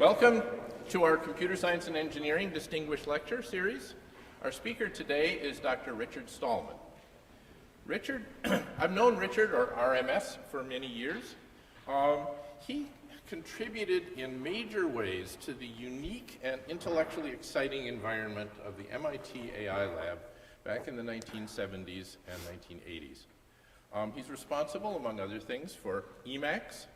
Welcome to our Computer Science and Engineering Distinguished Lecture Series. Our speaker today is Dr. Richard Stallman. Richard, I've known Richard, or RMS, for many years. He contributed in major ways to the unique and intellectually exciting environment of the MIT AI lab back in the 1970s and 1980s. He's responsible, among other things, for Emacs,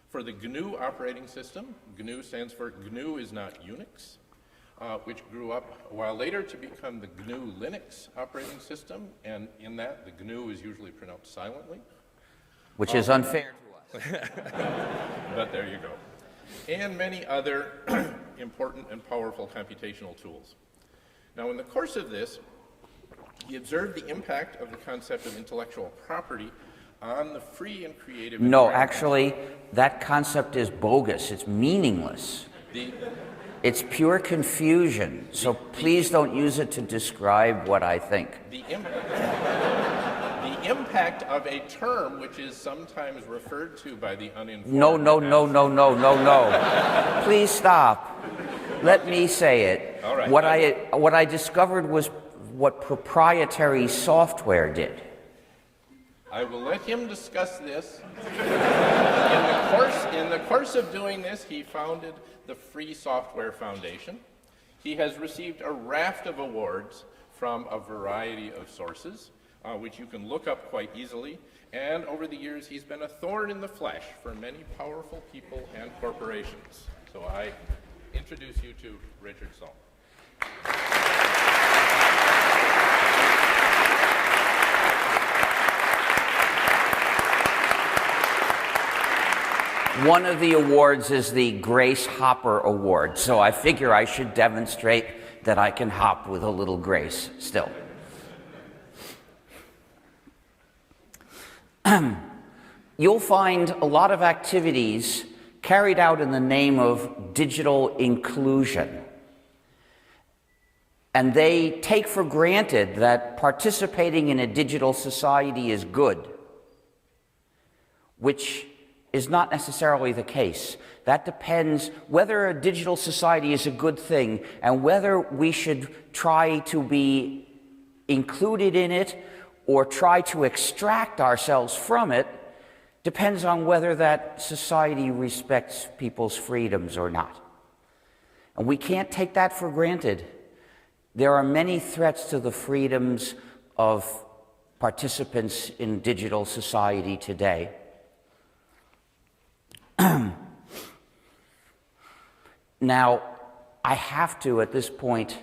for the GNU operating system. GNU stands for GNU is not Unix, which grew up a while later to become the gnu+linux operating system, and in that, the GNU is usually pronounced silently. Which is unfair to us. But there you go. And many other important and powerful computational tools. Now, in the course of this, he observed the impact of the concept of intellectual property on the free and creative No, actually, that concept is bogus. It's meaningless. It's pure confusion. So please don't use it to describe what I think. The impact of a term which is sometimes referred to by the uninformed. No. Please stop. Let me say it. All right. What I discovered was what proprietary software did. I will let him discuss this. In the course of doing this, he founded the Free Software Foundation. He has received a raft of awards from a variety of sources, which you can look up quite easily. And over the years, he's been a thorn in the flesh for many powerful people and corporations. So I introduce you to Richard Stallman. One of the awards is the Grace Hopper Award, so I figure I should demonstrate that I can hop with a little grace still. You'll find a lot of activities carried out in the name of digital inclusion. And they take for granted that participating in a digital society is good, which is not necessarily the case. That depends whether a digital society is a good thing and whether we should try to be included in it or try to extract ourselves from it depends on whether that society respects people's freedoms or not. And we can't take that for granted. There are many threats to the freedoms of participants in digital society today. Now, I have to, at this point,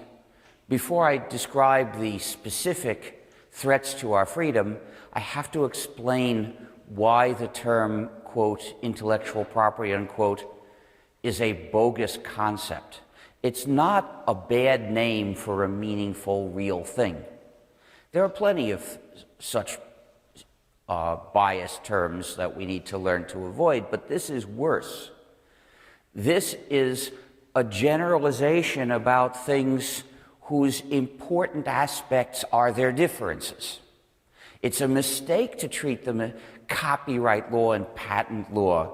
before I describe the specific threats to our freedom, I have to explain why the term, quote, intellectual property, unquote, is a bogus concept. It's not a bad name for a meaningful, real thing. There are plenty of such biased terms that we need to learn to avoid, but this is worse. This is a generalization about things whose important aspects are their differences. It's a mistake to treat them, copyright law and patent law,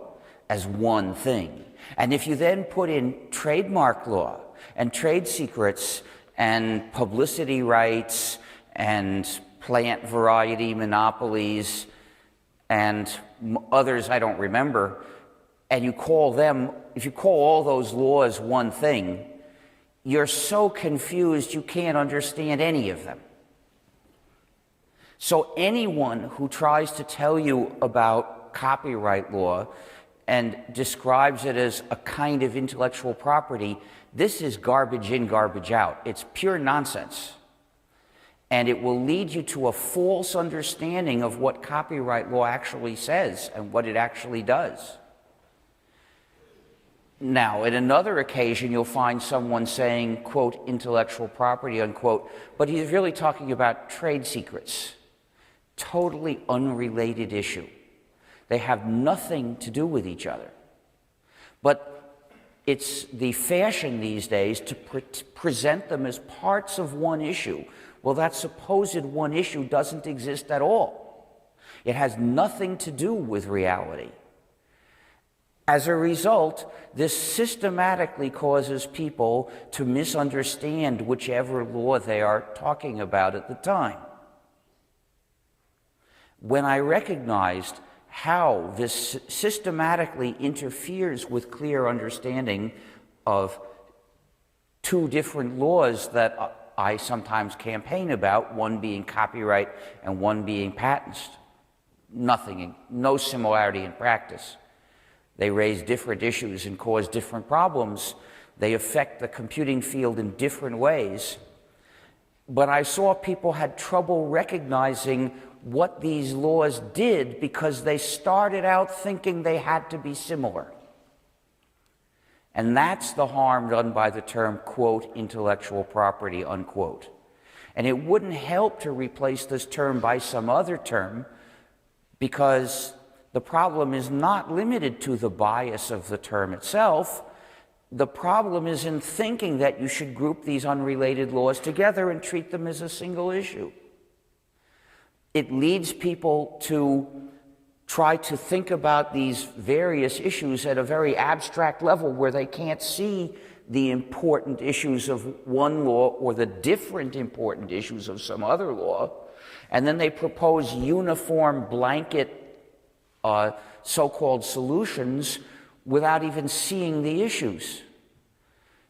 as one thing. And if you then put in trademark law and trade secrets and publicity rights and plant variety monopolies and others I don't remember, and you call them, if you call all those laws one thing, you're so confused you can't understand any of them. So anyone who tries to tell you about copyright law and describes it as a kind of intellectual property, this is garbage in, garbage out. It's pure nonsense. And it will lead you to a false understanding of what copyright law actually says and what it actually does. Now, at another occasion, you'll find someone saying, quote, intellectual property, unquote, but he's really talking about trade secrets. Totally unrelated issue. They have nothing to do with each other. But it's the fashion these days to present them as parts of one issue. Well, that supposed one issue doesn't exist at all. It has nothing to do with reality. As a result, this systematically causes people to misunderstand whichever law they are talking about at the time. When I recognized how this systematically interferes with clear understanding of two different laws that I sometimes campaign about, one being copyright and one being patents, no similarity in practice. They raise different issues and cause different problems. They affect the computing field in different ways. But I saw people had trouble recognizing what these laws did because they started out thinking they had to be similar. And that's the harm done by the term, quote, intellectual property, unquote. And it wouldn't help to replace this term by some other term, because the problem is not limited to the bias of the term itself. The problem is in thinking that you should group these unrelated laws together and treat them as a single issue. It leads people to try to think about these various issues at a very abstract level where they can't see the important issues of one law or the different important issues of some other law. And then they propose uniform blanket so-called solutions without even seeing the issues.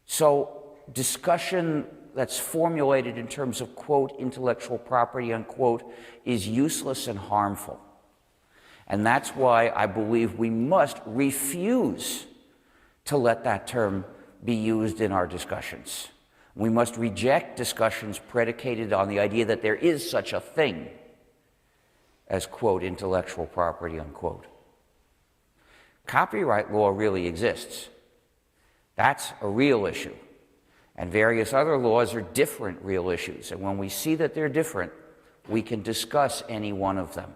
So discussion that's formulated in terms of, quote, intellectual property, unquote, is useless and harmful. And that's why I believe we must refuse to let that term be used in our discussions. We must reject discussions predicated on the idea that there is such a thing as, quote, intellectual property, unquote. Copyright law really exists. That's a real issue. And various other laws are different real issues. And when we see that they're different, we can discuss any one of them.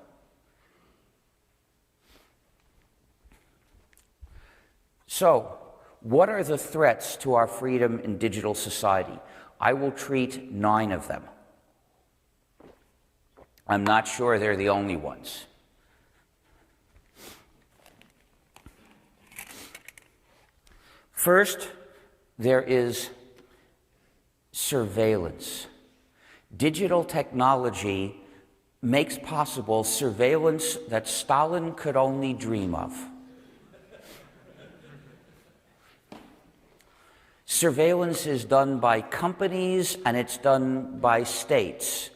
So, what are the threats to our freedom in digital society? I will treat 9 of them. I'm not sure they're the only ones. First, there is surveillance. Digital technology makes possible surveillance that Stalin could only dream of. Surveillance is done by companies and it's done by states.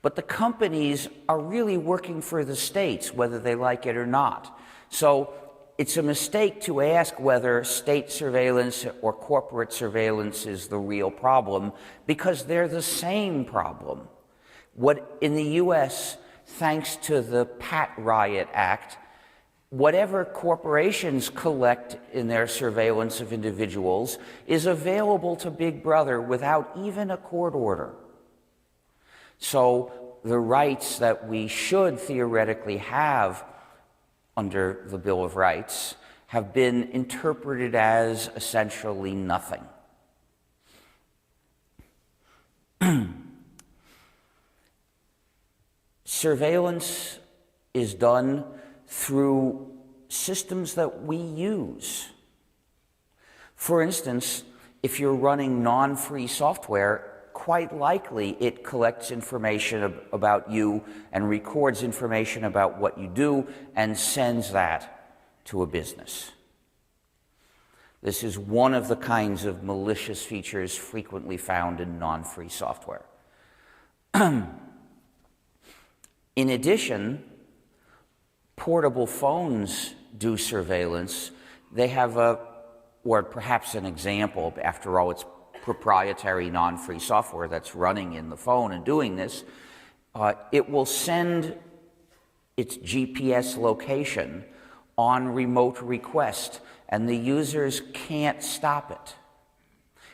But the companies are really working for the states, whether they like it or not. So it's a mistake to ask whether state surveillance or corporate surveillance is the real problem, because they're the same problem. What in the US, thanks to the Pat Riot Act, whatever corporations collect in their surveillance of individuals is available to Big Brother without even a court order. So the rights that we should theoretically have under the Bill of Rights have been interpreted as essentially nothing. Surveillance is done through systems that we use. For instance, if you're running non-free software, quite likely it collects information about you and records information about what you do and sends that to a business. This is one of the kinds of malicious features frequently found in non-free software. In addition, portable phones do surveillance. They have or perhaps an example, after all, it's proprietary non-free software that's running in the phone and doing this. It will send its GPS location on remote request, and the users can't stop it.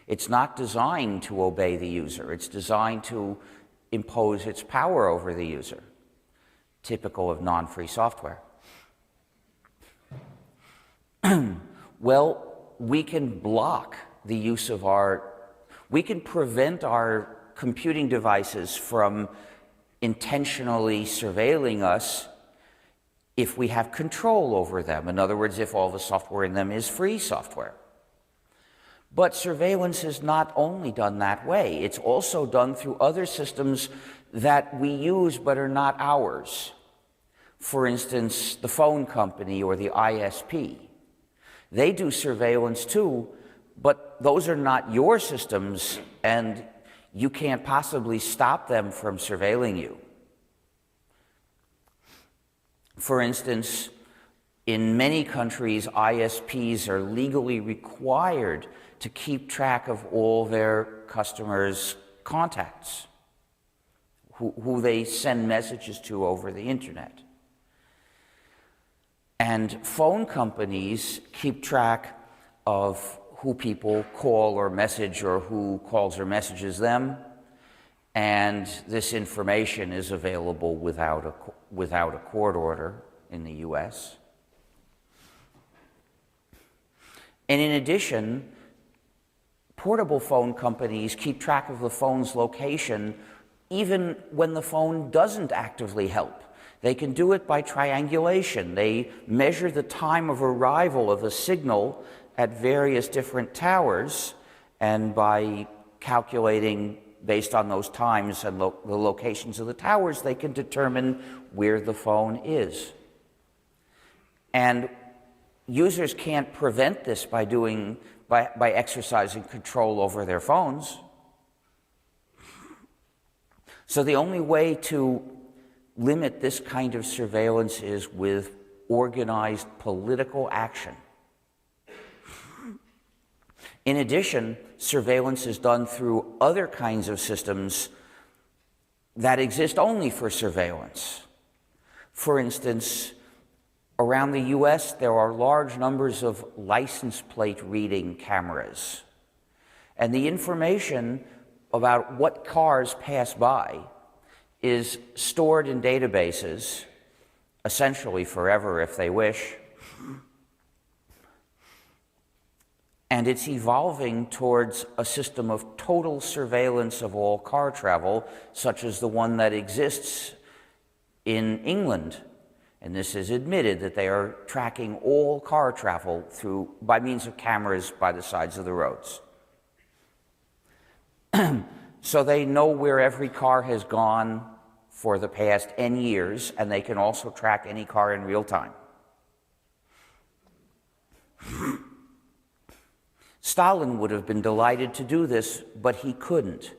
It's not designed to obey the user. It's designed to impose its power over the user, typical of non-free software. Well, we can block the use of we can prevent our computing devices from intentionally surveilling us if we have control over them. In other words, if all the software in them is free software. But surveillance is not only done that way. It's also done through other systems that we use but are not ours. For instance, the phone company or the ISP. They do surveillance too, but those are not your systems, and you can't possibly stop them from surveilling you. For instance, in many countries, ISPs are legally required to keep track of all their customers' contacts, who they send messages to over the internet. And phone companies keep track of who people call or message or who calls or messages them, and this information is available without a court order in the US. And in addition, portable phone companies keep track of the phone's location even when the phone doesn't actively help. They can do it by triangulation. They measure the time of arrival of a signal at various different towers, and by calculating based on those times and the locations of the towers, they can determine where the phone is. And users can't prevent this by exercising control over their phones. So the only way to limit this kind of surveillance is with organized political action. In addition, surveillance is done through other kinds of systems that exist only for surveillance. For instance, around the US, there are large numbers of license plate reading cameras. And the information about what cars pass by is stored in databases, essentially forever if they wish. And it's evolving towards a system of total surveillance of all car travel, such as the one that exists in England. And this is admitted that they are tracking all car travel by means of cameras by the sides of the roads. So they know where every car has gone for the past N years, and they can also track any car in real time. Stalin would have been delighted to do this, but he couldn't.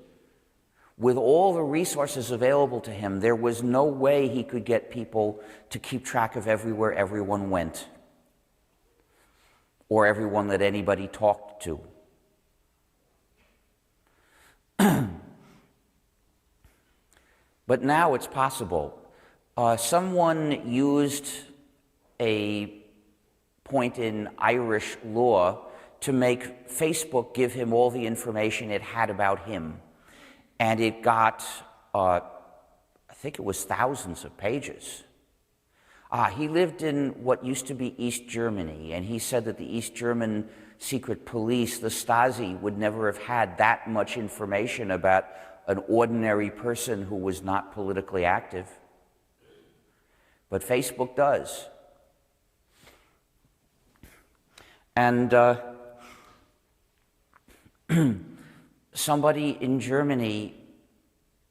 With all the resources available to him, there was no way he could get people to keep track of everywhere everyone went, or everyone that anybody talked to. But now it's possible. Someone used a point in Irish law to make Facebook give him all the information it had about him. And it got, I think it was thousands of pages. He lived in what used to be East Germany, and he said that the East German secret police, the Stasi, would never have had that much information about an ordinary person who was not politically active. But Facebook does. And somebody in Germany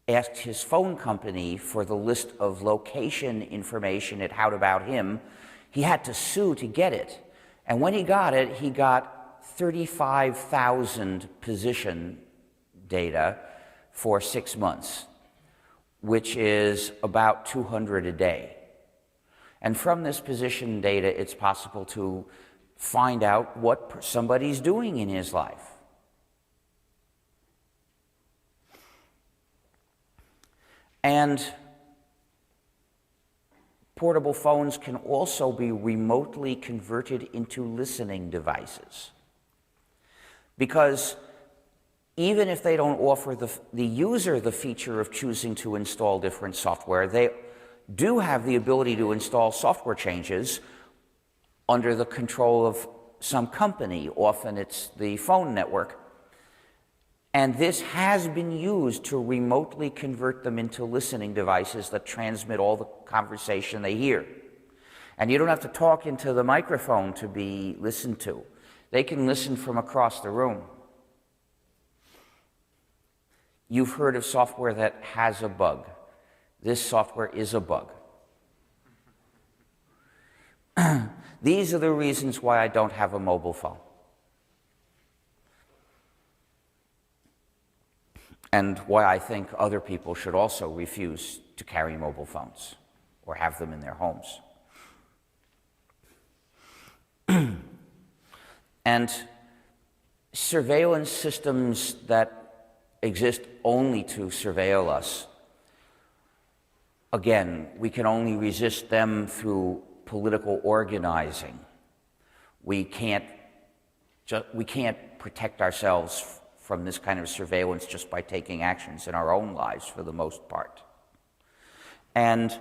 asked his phone company for the list of location information it had about him. He had to sue to get it. And when he got it, he got 35,000 position data for 6 months, which is about 200 a day. And from this position data, it's possible to find out what somebody's doing in his life. And portable phones can also be remotely converted into listening devices. Because even if they don't offer the user the feature of choosing to install different software, they do have the ability to install software changes under the control of some company. Often it's the phone network. And this has been used to remotely convert them into listening devices that transmit all the conversation they hear. And you don't have to talk into the microphone to be listened to. They can listen from across the room. You've heard of software that has a bug. This software is a bug. These are the reasons why I don't have a mobile phone. And why I think other people should also refuse to carry mobile phones or have them in their homes. And surveillance systems that exist only to surveil us, again, we can only resist them through political organizing. We can't protect ourselves from this kind of surveillance just by taking actions in our own lives for the most part. And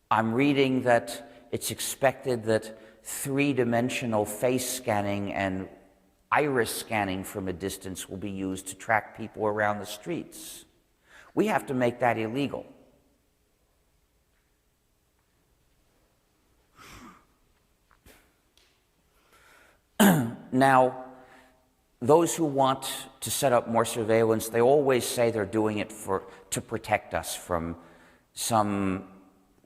I'm reading that it's expected that three-dimensional face scanning and iris scanning from a distance will be used to track people around the streets. We have to make that illegal. Now, those who want to set up more surveillance, they always say they're doing it to protect us from some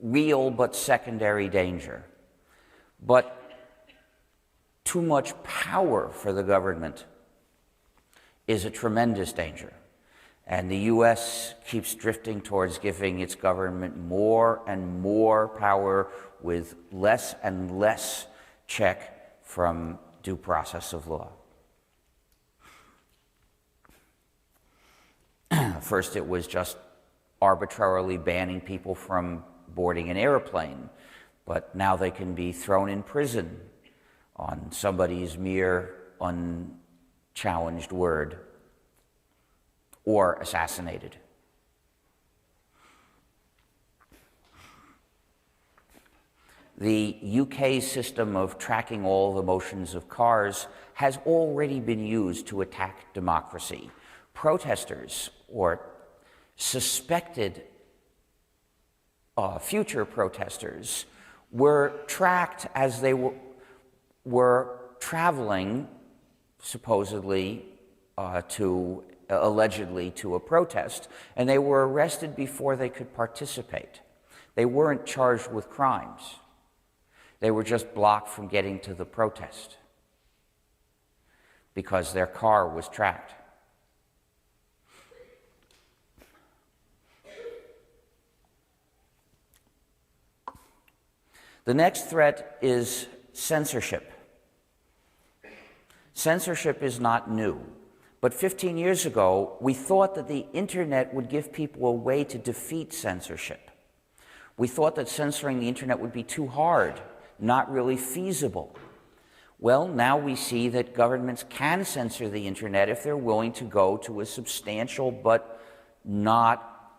real but secondary danger. But too much power for the government is a tremendous danger. And the U.S. keeps drifting towards giving its government more and more power with less and less check from due process of law. First, it was just arbitrarily banning people from boarding an airplane, but now they can be thrown in prison on somebody's mere unchallenged word or assassinated. The UK system of tracking all the motions of cars has already been used to attack democracy. Protesters or suspected future protesters were tracked as they were traveling, supposedly, allegedly to a protest, and they were arrested before they could participate. They weren't charged with crimes. They were just blocked from getting to the protest because their car was tracked. The next threat is censorship. Censorship is not new, but 15 years ago, we thought that the internet would give people a way to defeat censorship. We thought that censoring the internet would be too hard, not really feasible. Well, now we see that governments can censor the internet if they're willing to go to a substantial but not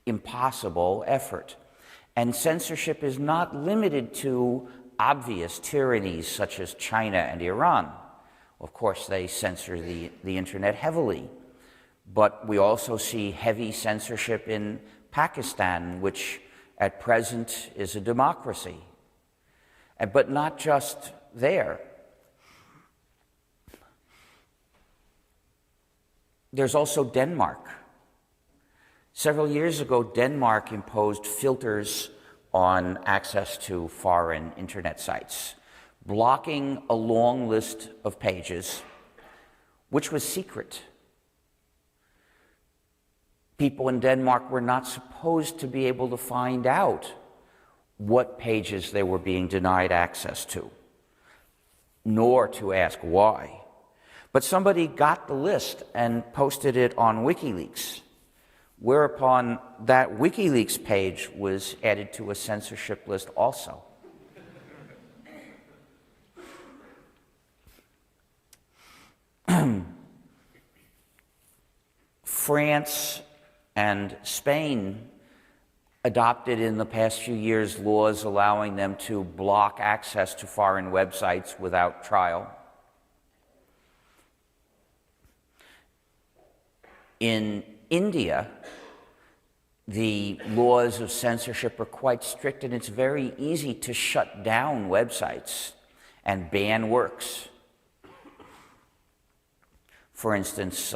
impossible effort. And censorship is not limited to obvious tyrannies such as China and Iran. Of course, they censor the internet heavily. But we also see heavy censorship in Pakistan, which at present is a democracy. But not just there. There's also Denmark. Several years ago, Denmark imposed filters on access to foreign internet sites, blocking a long list of pages, which was secret. People in Denmark were not supposed to be able to find out what pages they were being denied access to, nor to ask why. But somebody got the list and posted it on WikiLeaks, whereupon that WikiLeaks page was added to a censorship list also. France and Spain adopted in the past few years laws allowing them to block access to foreign websites without trial. In India, the laws of censorship are quite strict, and it's very easy to shut down websites and ban works. For instance,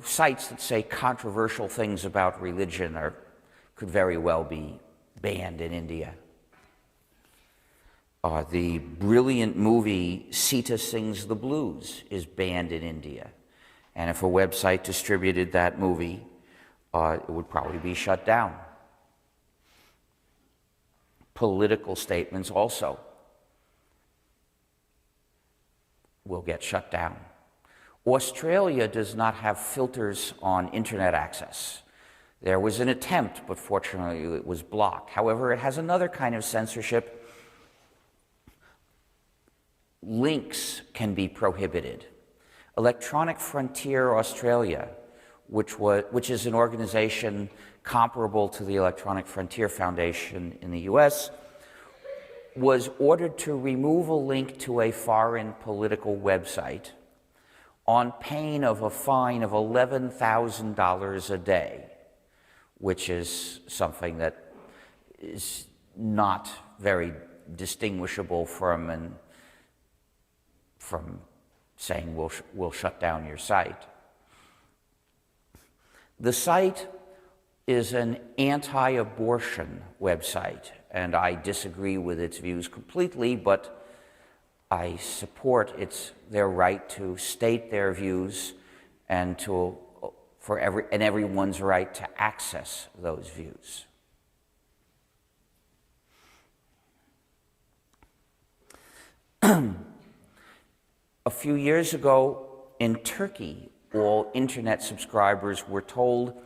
sites that say controversial things about religion could very well be banned in India. The brilliant movie Sita Sings the Blues is banned in India. And if a website distributed that movie, it would probably be shut down. Political statements also will get shut down. Australia does not have filters on internet access. There was an attempt, but fortunately it was blocked. However, it has another kind of censorship. Links can be prohibited. Electronic Frontier Australia, which is an organization comparable to the Electronic Frontier Foundation in the US, was ordered to remove a link to a foreign political website on pain of a fine of $11,000 a day, which is something that is not very distinguishable from saying we'll shut down your site. The site is an anti-abortion website, and I disagree with its views completely, but I support their right to state their views and everyone's right to access those views. A few years ago in Turkey, all internet subscribers were told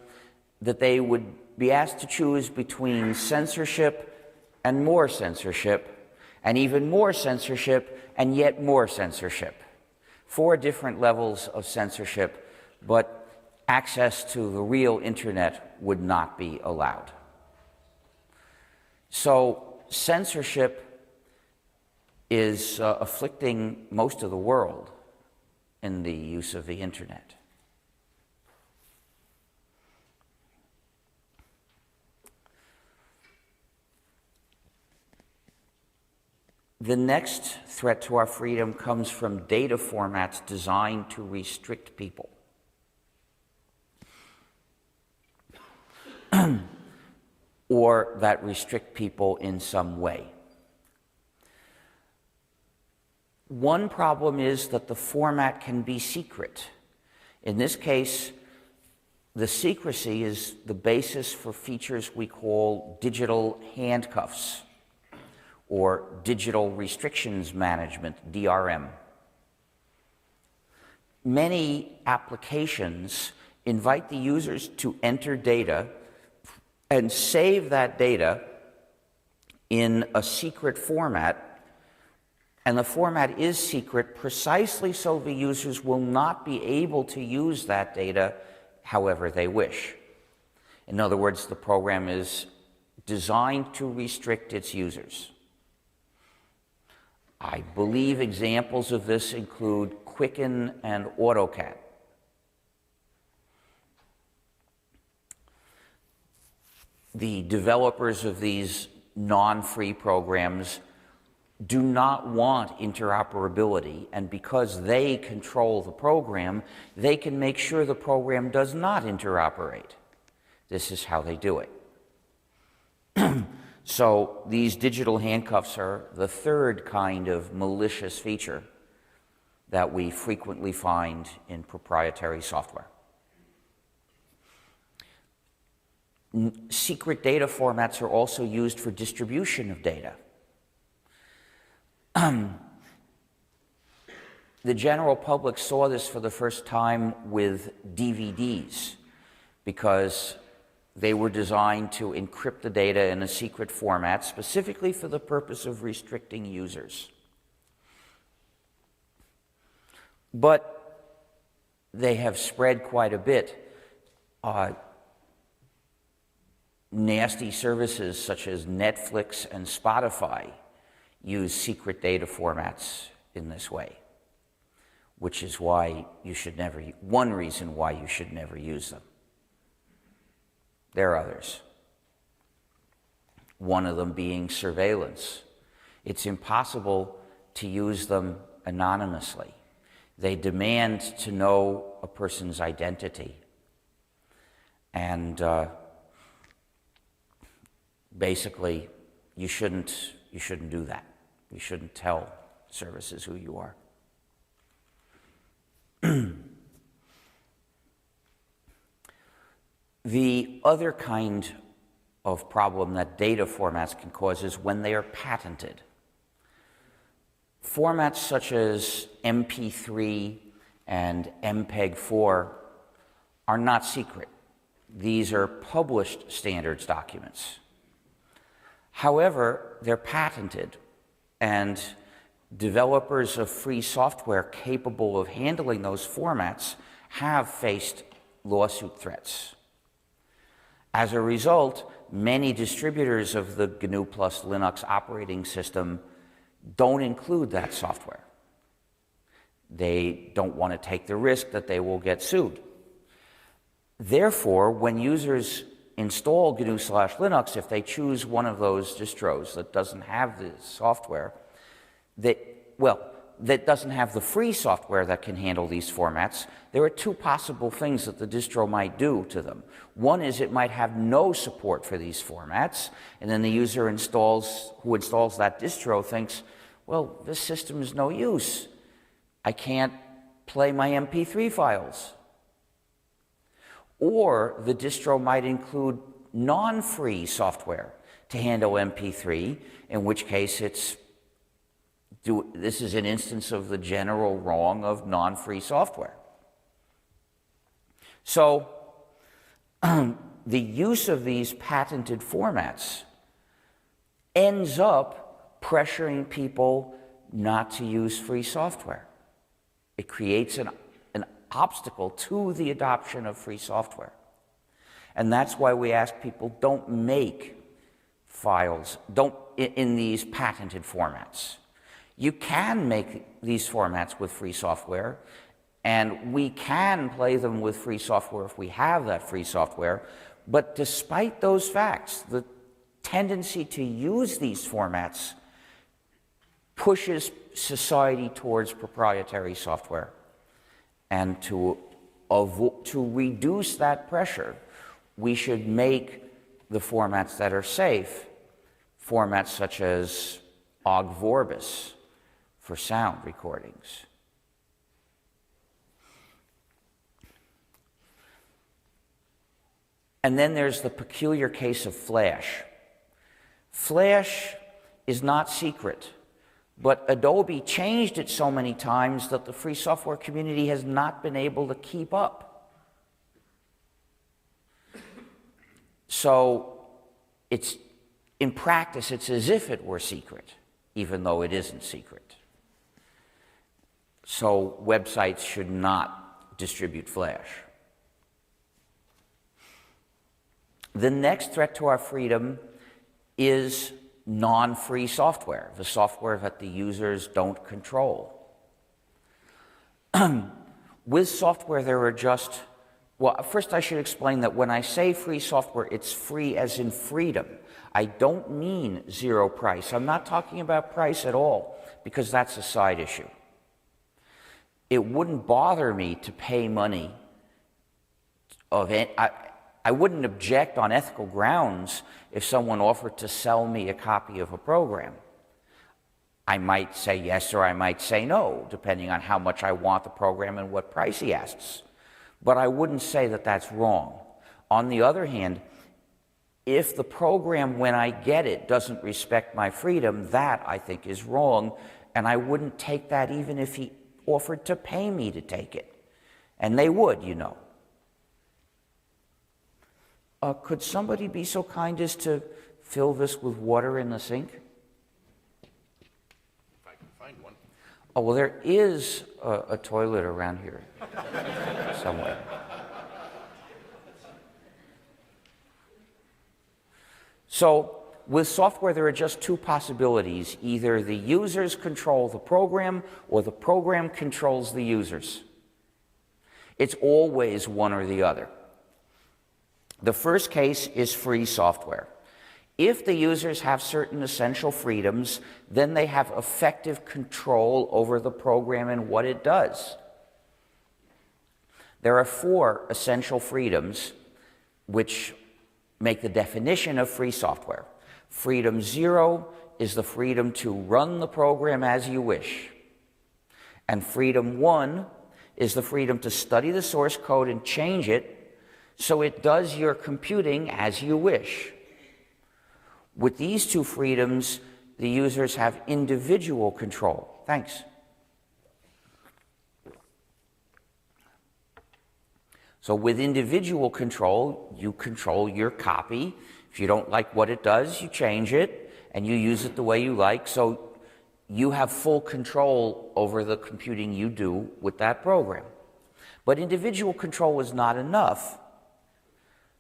that they would be asked to choose between censorship and more censorship, and even more censorship and yet more censorship. 4 different levels of censorship, but access to the real internet would not be allowed. So censorship is afflicting most of the world in the use of the internet. The next threat to our freedom comes from data formats designed to restrict people. Or that restrict people in some way. One problem is that the format can be secret. In this case, the secrecy is the basis for features we call digital handcuffs, or digital restrictions management, DRM. Many applications invite the users to enter data and save that data in a secret format, and the format is secret precisely so the users will not be able to use that data however they wish. In other words, the program is designed to restrict its users. I believe examples of this include Quicken and AutoCAD. The developers of these non-free programs do not want interoperability, and because they control the program, they can make sure the program does not interoperate. This is how they do it. So these digital handcuffs are the third kind of malicious feature that we frequently find in proprietary software. Secret data formats are also used for distribution of data. The general public saw this for the first time with DVDs because they were designed to encrypt the data in a secret format specifically for the purpose of restricting users. But they have spread quite a bit. Nasty services such as Netflix and Spotify use secret data formats in this way, which is why you should never, one reason why you should never use them. There are others. One of them being surveillance. It's impossible to use them anonymously. They demand to know a person's identity. And basically, you shouldn't do that. You shouldn't tell services who you are. The other kind of problem that data formats can cause is when they are patented. Formats such as MP3 and MPEG-4 are not secret. These are published standards documents. However, they're patented, and developers of free software capable of handling those formats have faced lawsuit threats. As a result, many distributors of the gnu+linux operating system don't include that software. They don't want to take the risk that they will get sued. Therefore, when users install gnu/linux, if they choose one of those distros that doesn't have the software, that doesn't have the free software that can handle these formats, there are two possible things that the distro might do to them. One is it might have no support for these formats, and then the user who installs that distro thinks, well, this system is no use. I can't play my MP3 files. Or the distro might include non-free software to handle MP3, in which case this is an instance of the general wrong of non-free software. So the use of these patented formats ends up pressuring people not to use free software. It creates an obstacle to the adoption of free software. And that's why we ask people, don't make files in these patented formats. You can make these formats with free software, and we can play them with free software if we have that free software. But despite those facts, the tendency to use these formats pushes society towards proprietary software. And to reduce that pressure, we should make the formats that are safe, formats such as Ogg Vorbis for sound recordings. And then there's the peculiar case of Flash. Flash is not secret, but Adobe changed it so many times that the free software community has not been able to keep up. So in practice, it's as if it were secret, even though it isn't secret. So websites should not distribute Flash. The next threat to our freedom is non-free software, the software that the users don't control. With software, there are well, first I should explain that when I say free software, it's free as in freedom. I don't mean zero price. I'm not talking about price at all, because that's a side issue. It wouldn't bother me to pay money I wouldn't object on ethical grounds if someone offered to sell me a copy of a program. I might say yes or I might say no, depending on how much I want the program and what price he asks. But I wouldn't say that that's wrong. On the other hand, if the program, when I get it, doesn't respect my freedom, that I think is wrong, and I wouldn't take that even if he offered to pay me to take it. And they would, you know. Could somebody be so kind as to fill this with water in the sink? If I can find one. Oh, well, there is a toilet around here somewhere. So, with software, there are just two possibilities. Either the users control the program, or the program controls the users. It's always one or the other. The first case is free software. If the users have certain essential freedoms, then they have effective control over the program and what it does. There are 4 essential freedoms which make the definition of free software. Freedom 0 is the freedom to run the program as you wish. And freedom 1 is the freedom to study the source code and change it so it does your computing as you wish. With these 2 freedoms, the users have individual control. Thanks. So with individual control, you control your copy. If you don't like what it does, you change it, and you use it the way you like. So you have full control over the computing you do with that program. But individual control is not enough.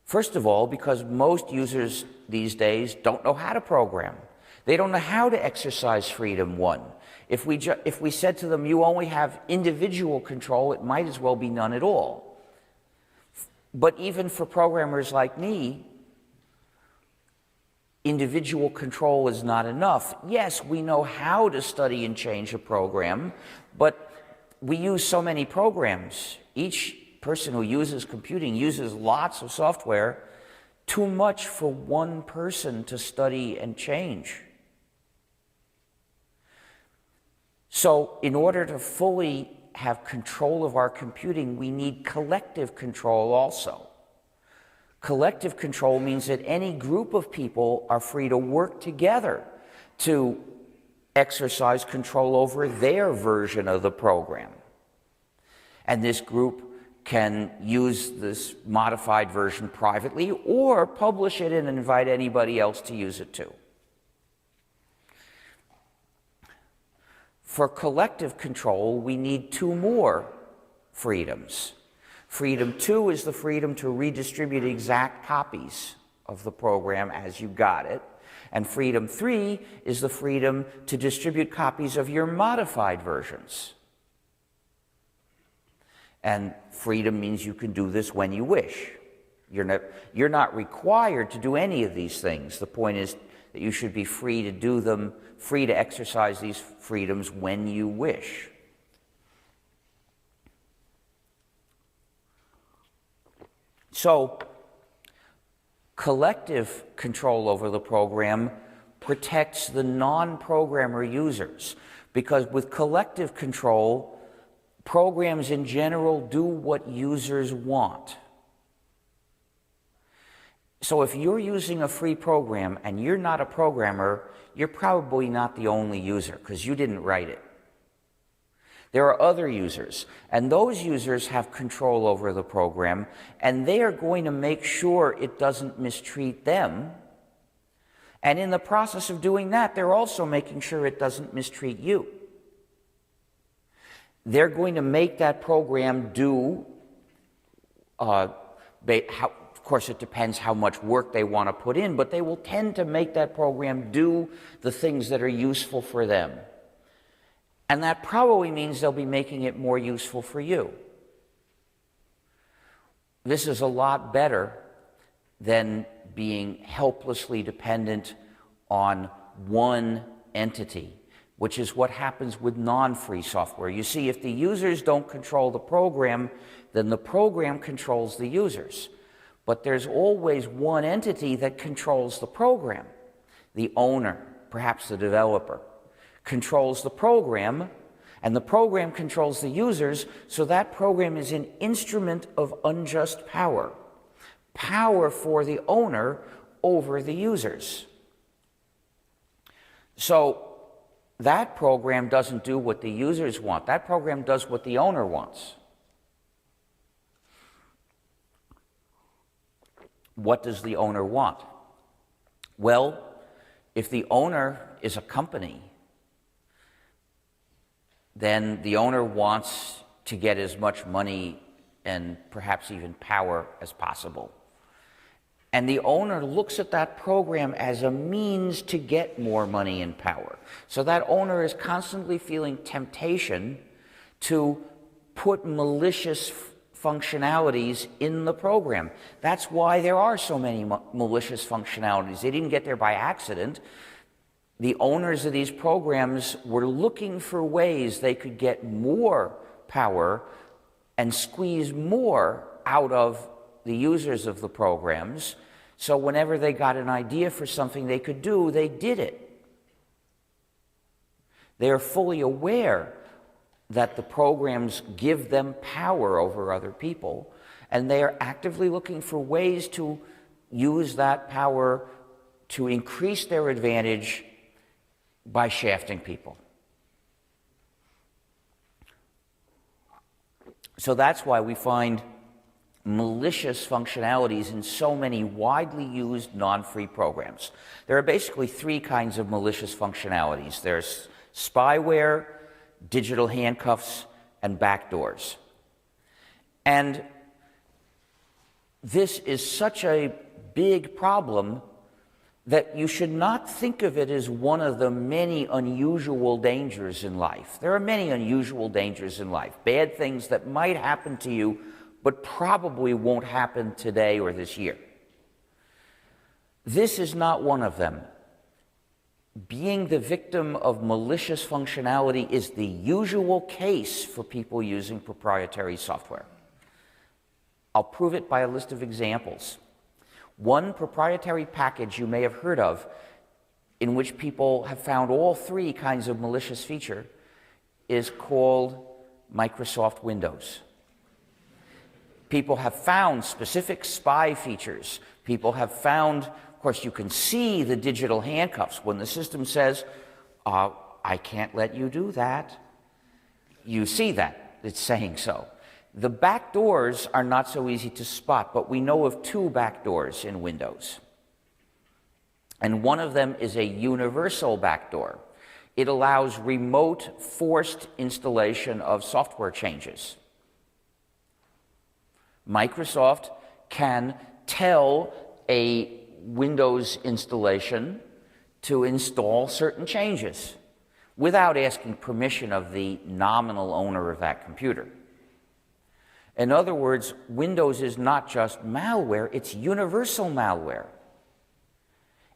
First of all, because most users these days don't know how to program. They don't know how to exercise freedom 1. If we said to them, you only have individual control, it might as well be none at all. But even for programmers like me, individual control is not enough. Yes, we know how to study and change a program, but we use so many programs. Each person who uses computing uses lots of software, too much for one person to study and change. So in order to fully have control of our computing, we need collective control also. Collective control means that any group of people are free to work together to exercise control over their version of the program. And this group can use this modified version privately or publish it and invite anybody else to use it too. For collective control, we need 2 more freedoms. Freedom 2 is the freedom to redistribute exact copies of the program as you got it. And freedom 3 is the freedom to distribute copies of your modified versions. And freedom means you can do this when you wish. You're not required to do any of these things. The point is that you should be free to do them, free to exercise these freedoms when you wish. So, collective control over the program protects the non-programmer users, because with collective control, programs in general do what users want. So if you're using a free program and you're not a programmer, you're probably not the only user, because you didn't write it. There are other users, and those users have control over the program, and they are going to make sure it doesn't mistreat them. And in the process of doing that, they're also making sure it doesn't mistreat you. They're going to make that program do, of course it depends how much work they want to put in, but they will tend to make that program do the things that are useful for them. And that probably means they'll be making it more useful for you. This is a lot better than being helplessly dependent on one entity, which is what happens with non-free software. You see, if the users don't control the program, then the program controls the users. But there's always one entity that controls the program. The owner, perhaps the developer, controls the program, and the program controls the users, so that program is an instrument of unjust power. Power for the owner over the users. So that program doesn't do what the users want. That program does what the owner wants. What does the owner want? Well, if the owner is a company, then the owner wants to get as much money and perhaps even power as possible. And the owner looks at that program as a means to get more money and power. So that owner is constantly feeling temptation to put malicious functionalities in the program. That's why there are so many malicious functionalities. They didn't get there by accident. The owners of these programs were looking for ways they could get more power and squeeze more out of the users of the programs. So whenever they got an idea for something they could do, they did it. They are fully aware that the programs give them power over other people, and they are actively looking for ways to use that power to increase their advantage by shafting people. So that's why we find malicious functionalities in so many widely used non-free programs. There are basically three kinds of malicious functionalities. There's spyware, digital handcuffs, and backdoors. And this is such a big problem that you should not think of it as one of the many unusual dangers in life. There are many unusual dangers in life, bad things that might happen to you, but probably won't happen today or this year. This is not one of them. Being the victim of malicious functionality is the usual case for people using proprietary software. I'll prove it by a list of examples. One proprietary package you may have heard of in which people have found all three kinds of malicious feature is called Microsoft Windows. People have found specific spy features. People have found, of course, you can see the digital handcuffs. When the system says, I can't let you do that, you see that. It's saying so. The back doors are not so easy to spot, but we know of two back doors in Windows. And one of them is a universal backdoor. It allows remote, forced installation of software changes. Microsoft can tell a Windows installation to install certain changes without asking permission of the nominal owner of that computer. In other words, Windows is not just malware, it's universal malware.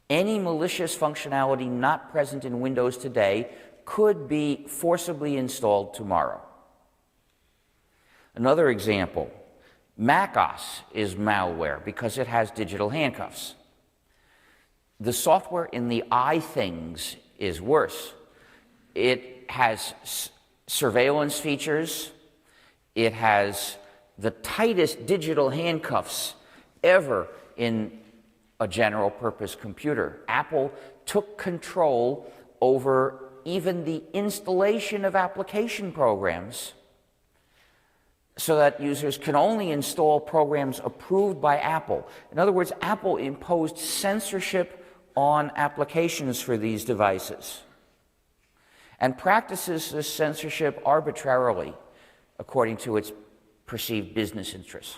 Any malicious functionality not present in Windows today could be forcibly installed tomorrow. Another example, macOS is malware because it has digital handcuffs. The software in the iThings is worse. It has surveillance features. It has the tightest digital handcuffs ever in a general purpose computer. Apple took control over even the installation of application programs so that users can only install programs approved by Apple. In other words, Apple imposed censorship on applications for these devices and practices this censorship arbitrarily according to its perceived business interests.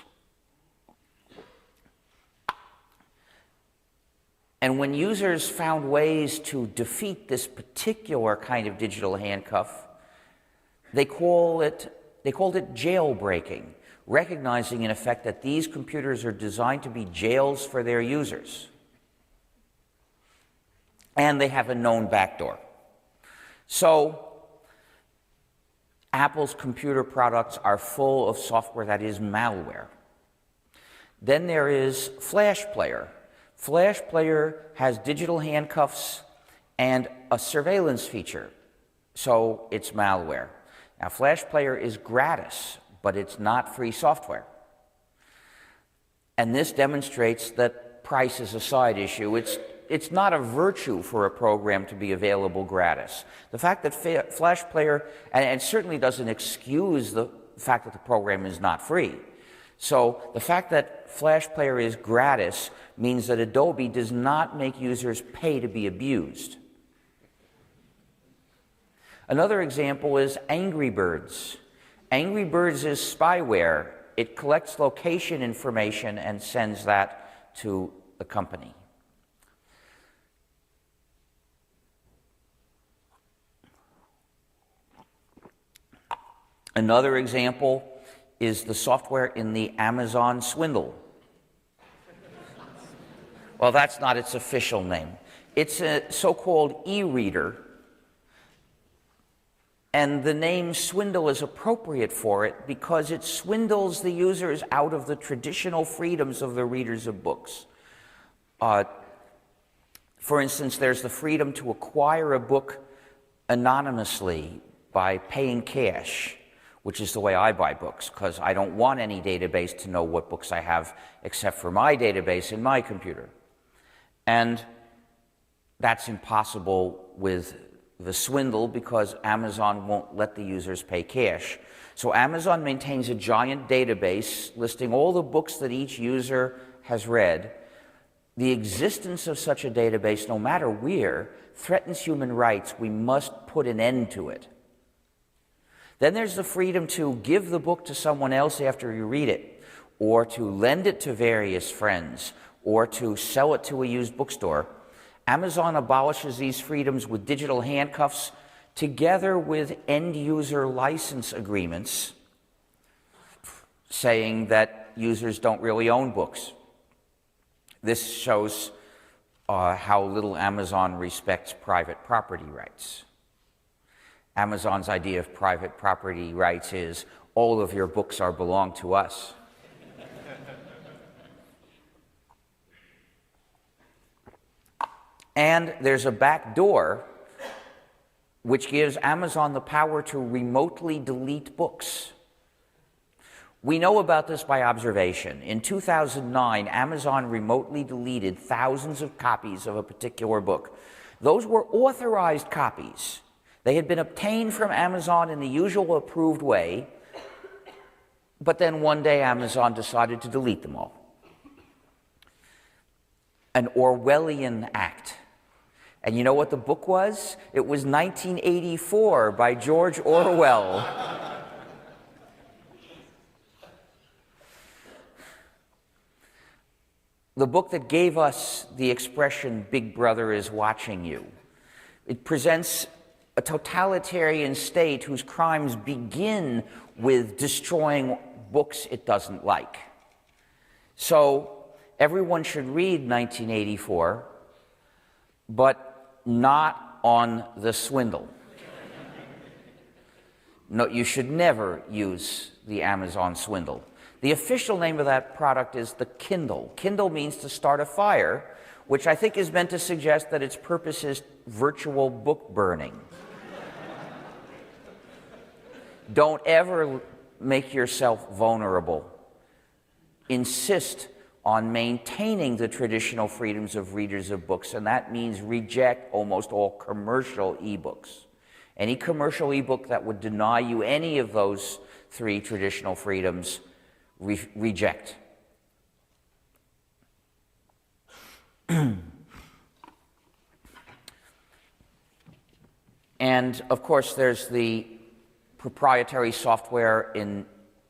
And when users found ways to defeat this particular kind of digital handcuff, they called it jailbreaking, recognizing in effect that these computers are designed to be jails for their users. And they have a known backdoor. So Apple's computer products are full of software that is malware. Then there is Flash Player. Flash Player has digital handcuffs and a surveillance feature, so it's malware. Now, Flash Player is gratis, but it's not free software. And this demonstrates that price is a side issue. It's not a virtue for a program to be available gratis. The fact that Flash Player, and it certainly doesn't excuse the fact that the program is not free. So the fact that Flash Player is gratis means that Adobe does not make users pay to be abused. Another example is Angry Birds. Angry Birds is spyware. It collects location information and sends that to the company. Another example is the software in the Amazon swindle. Well, that's not its official name. It's a so-called e-reader, and the name swindle is appropriate for it because it swindles the users out of the traditional freedoms of the readers of books. For instance, there's the freedom to acquire a book anonymously by paying cash, which is the way I buy books, because I don't want any database to know what books I have except for my database in my computer. And that's impossible with the swindle because Amazon won't let the users pay cash. So Amazon maintains a giant database listing all the books that each user has read. The existence of such a database, no matter where, threatens human rights. We must put an end to it. Then there's the freedom to give the book to someone else after you read it, or to lend it to various friends, or to sell it to a used bookstore. Amazon abolishes these freedoms with digital handcuffs together with end-user license agreements saying that users don't really own books. This shows how little Amazon respects private property rights. Amazon's idea of private property rights is all of your books belong to us. And there's a back door which gives Amazon the power to remotely delete books. We know about this by observation. In 2009, Amazon remotely deleted thousands of copies of a particular book. Those were authorized copies. They had been obtained from Amazon in the usual approved way, but then one day Amazon decided to delete them all. An Orwellian act. And you know what the book was? It was 1984 by George Orwell. The book that gave us the expression, "Big Brother is watching you." It presents a totalitarian state whose crimes begin with destroying books it doesn't like. So everyone should read 1984, but not on the swindle. No, you should never use the Amazon swindle. The official name of that product is the Kindle. Kindle means to start a fire, which I think is meant to suggest that its purpose is virtual book burning. Don't ever make yourself vulnerable. Insist on maintaining the traditional freedoms of readers of books, and that means reject almost all commercial ebooks. Any commercial ebook that would deny you any of those three traditional freedoms, reject. And of course, there's the proprietary software in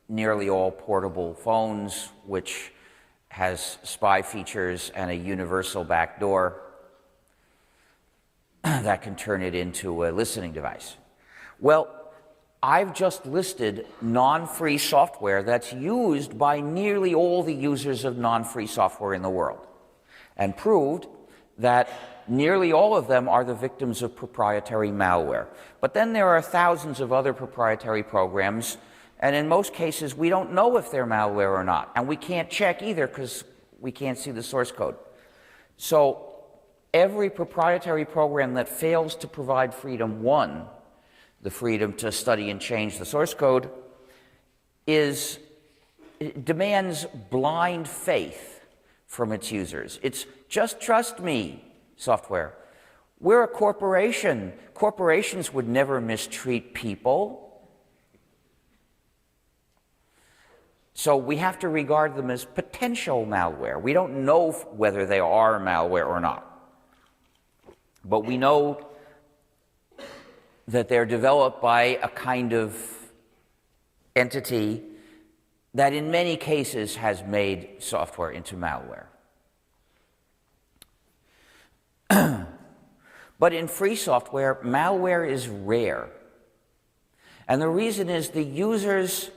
nearly all portable phones, which has spy features and a universal backdoor that can turn it into a listening device. Well, I've just listed non-free software that's used by nearly all the users of non-free software in the world, and proved that nearly all of them are the victims of proprietary malware. But then there are thousands of other proprietary programs, and in most cases we don't know if they're malware or not, and we can't check either because we can't see the source code. So every proprietary program that fails to provide freedom one, the freedom to study and change the source code, demands blind faith from its users. It's just trust me software. We're a corporation. Corporations would never mistreat people. So we have to regard them as potential malware. We don't know whether they are malware or not. But we know that they're developed by a kind of entity that in many cases has made software into malware. But in free software, malware is rare. And the reason is the users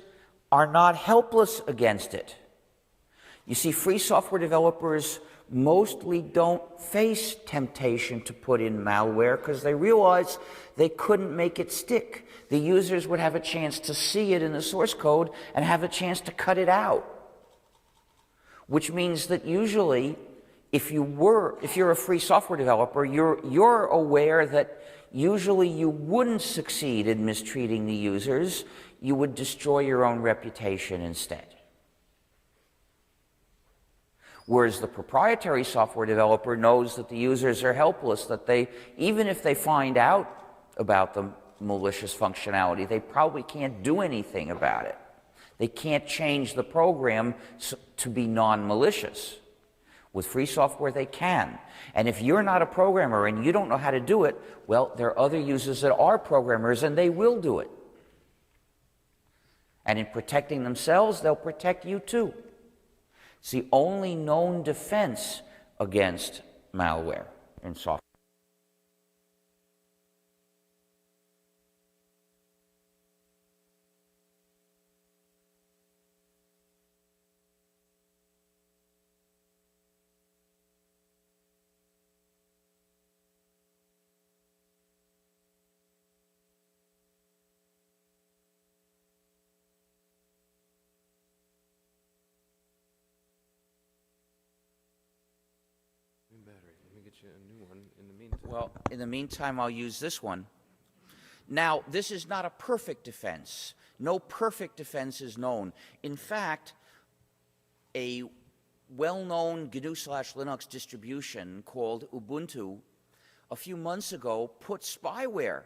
are not helpless against it. You see, free software developers mostly don't face temptation to put in malware because they realize they couldn't make it stick. The users would have a chance to see it in the source code and have a chance to cut it out. Which means that usually, if you're a free software developer, you're aware that usually you wouldn't succeed in mistreating the users. You would destroy your own reputation instead. Whereas the proprietary software developer knows that the users are helpless, that even if they find out about the malicious functionality, they probably can't do anything about it. They can't change the program to be non-malicious. With free software, they can. And if you're not a programmer and you don't know how to do it, well, there are other users that are programmers and they will do it. And in protecting themselves, they'll protect you too. It's the only known defense against malware in software. Battery. Let me get you a new one in the meantime. Well, in the meantime, I'll use this one. Now, this is not a perfect defense. No perfect defense is known. In fact, a well-known gnu/linux distribution called Ubuntu a few months ago put spyware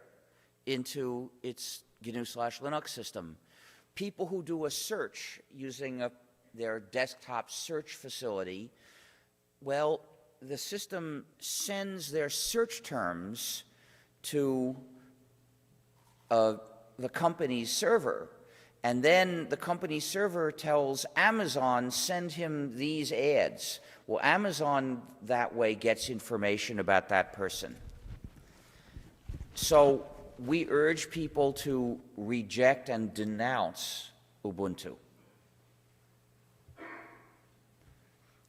into its gnu/linux system. People who do a search using their desktop search facility, well, the system sends their search terms to the company's server, and then the company's server tells Amazon, send him these ads. Well, Amazon that way gets information about that person. So we urge people to reject and denounce Ubuntu.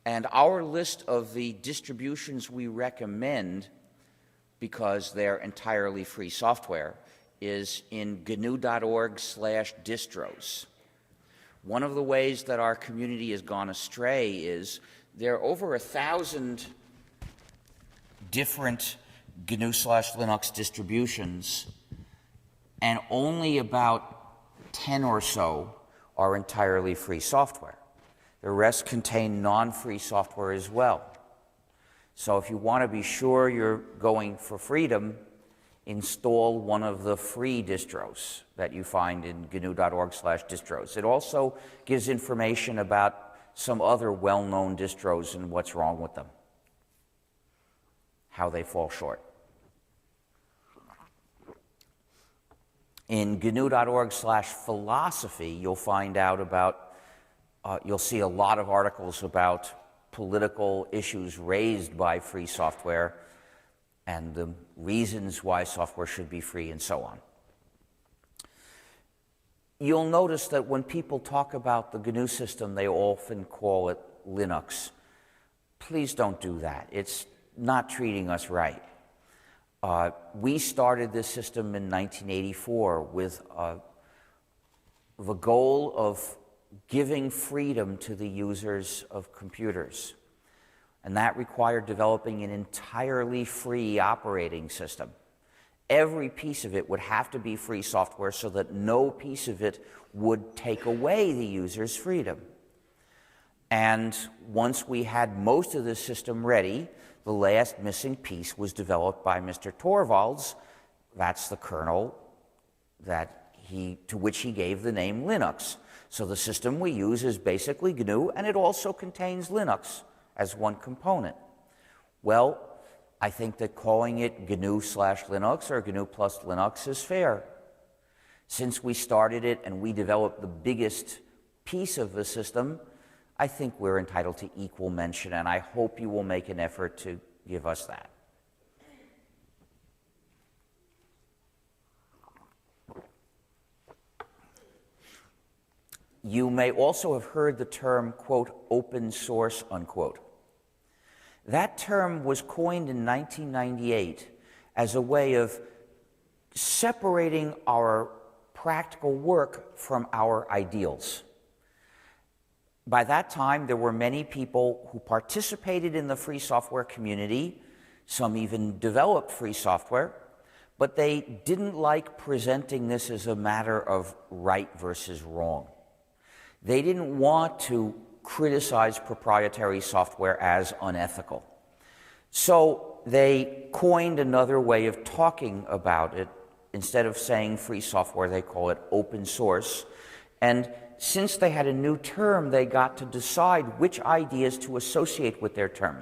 And our list of the distributions we recommend, because they're entirely free software, is in gnu.org/distros. One of the ways that our community has gone astray is there are over 1,000 different GNU/Linux distributions, and only about 10 or so are entirely free software. The rest contain non-free software as well. So if you want to be sure you're going for freedom, install one of the free distros that you find in gnu.org/distros. It also gives information about some other well-known distros and what's wrong with them, how they fall short. In gnu.org/philosophy, you'll find out about you'll see a lot of articles about political issues raised by free software and the reasons why software should be free and so on. You'll notice that when people talk about the GNU system, they often call it Linux. Please don't do that. It's not treating us right. We started this system in 1984 with the goal of giving freedom to the users of computers. And that required developing an entirely free operating system. Every piece of it would have to be free software so that no piece of it would take away the user's freedom. And once we had most of the system ready, the last missing piece was developed by Mr. Torvalds. That's the kernel to which he gave the name Linux. So the system we use is basically GNU, and it also contains Linux as one component. Well, I think that calling it GNU/Linux or GNU+Linux is fair. Since we started it and we developed the biggest piece of the system, I think we're entitled to equal mention, and I hope you will make an effort to give us that. You may also have heard the term, quote, open source, unquote. That term was coined in 1998 as a way of separating our practical work from our ideals. By that time, there were many people who participated in the free software community. Some even developed free software, but they didn't like presenting this as a matter of right versus wrong. They didn't want to criticize proprietary software as unethical. So they coined another way of talking about it. Instead of saying free software, they call it open source. And since they had a new term, they got to decide which ideas to associate with their term.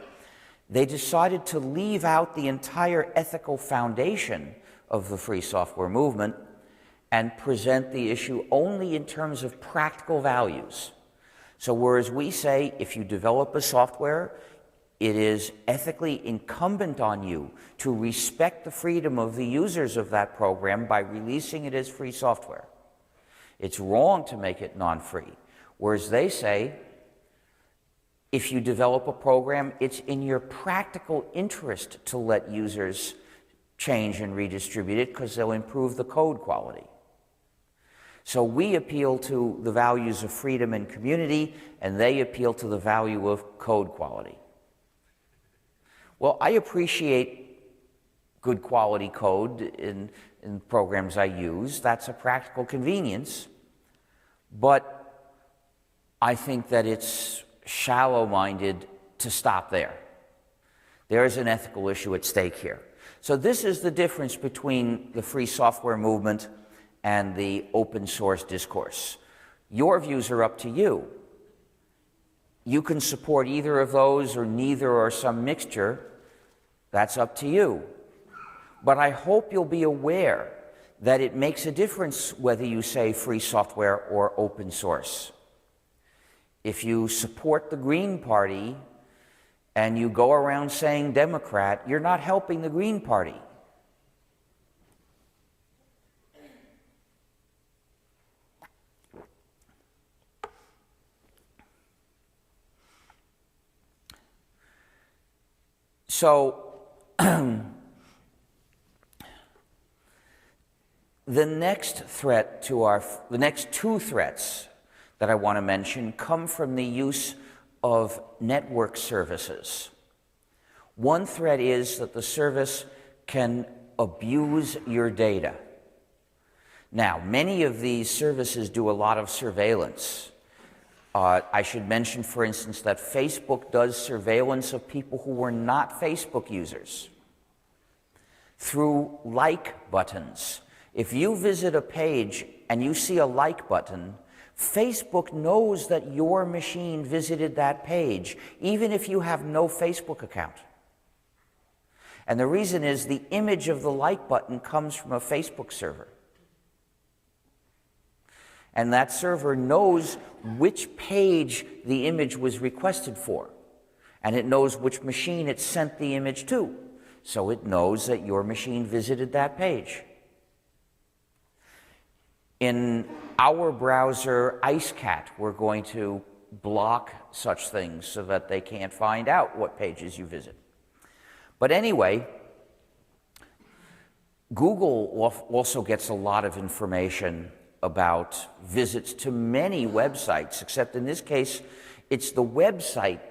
They decided to leave out the entire ethical foundation of the free software movement and present the issue only in terms of practical values. So whereas we say if you develop a software, it is ethically incumbent on you to respect the freedom of the users of that program by releasing it as free software. It's wrong to make it non-free. Whereas they say, if you develop a program, it's in your practical interest to let users change and redistribute it because they'll improve the code quality. So we appeal to the values of freedom and community, and they appeal to the value of code quality. Well, I appreciate good quality code in programs I use. That's a practical convenience. But I think that it's shallow-minded to stop there. There is an ethical issue at stake here. So this is the difference between the free software movement and the open source discourse. Your views are up to you. You can support either of those or neither or some mixture. That's up to you. But I hope you'll be aware that it makes a difference whether you say free software or open source. If you support the Green Party and you go around saying Democrat, you're not helping the Green Party. So, the next two threats that I want to mention come from the use of network services. One threat is that the service can abuse your data. Now, many of these services do a lot of surveillance. I should mention, for instance, that Facebook does surveillance of people who were not Facebook users through like buttons. If you visit a page and you see a like button, Facebook knows that your machine visited that page, even if you have no Facebook account. And the reason is the image of the like button comes from a Facebook server. And that server knows which page the image was requested for. And it knows which machine it sent the image to. So it knows that your machine visited that page. In our browser, IceCat, we're going to block such things so that they can't find out what pages you visit. But anyway, Google also gets a lot of information about visits to many websites, except in this case, it's the website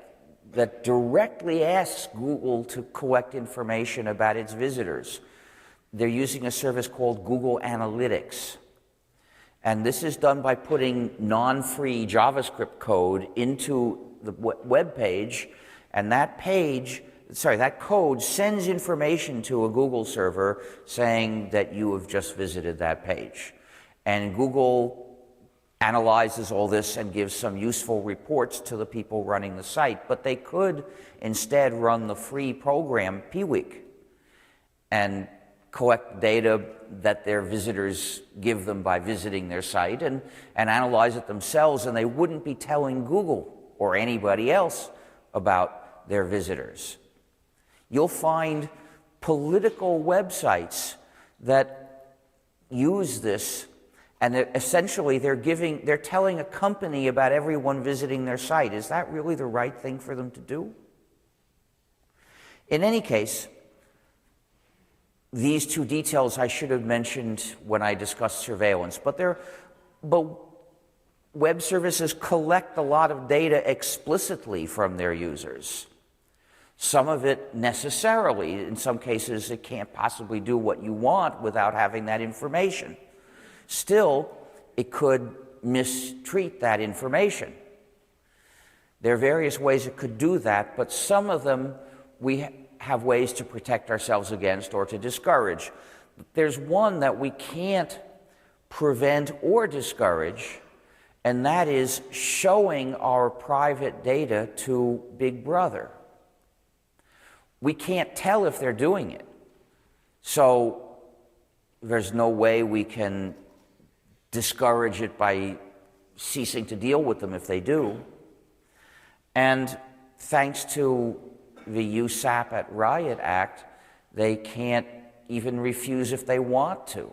that directly asks Google to collect information about its visitors. They're using a service called Google Analytics. And this is done by putting non-free JavaScript code into the web page, and that code sends information to a Google server saying that you have just visited that page. And Google analyzes all this and gives some useful reports to the people running the site, but they could instead run the free program P-Week and collect data that their visitors give them by visiting their site and analyze it themselves, and they wouldn't be telling Google or anybody else about their visitors. You'll find political websites that use this And essentially, they're telling a company about everyone visiting their site. Is that really the right thing for them to do? In any case, these two details I should have mentioned when I discussed surveillance, but web services collect a lot of data explicitly from their users. Some of it necessarily. In some cases, it can't possibly do what you want without having that information. Still, it could mistreat that information. There are various ways it could do that, but some of them we have ways to protect ourselves against or to discourage. There's one that we can't prevent or discourage, and that is showing our private data to Big Brother. We can't tell if they're doing it, so there's no way we can discourage it by ceasing to deal with them if they do. And thanks to the USAP at Riot Act, they can't even refuse if they want to.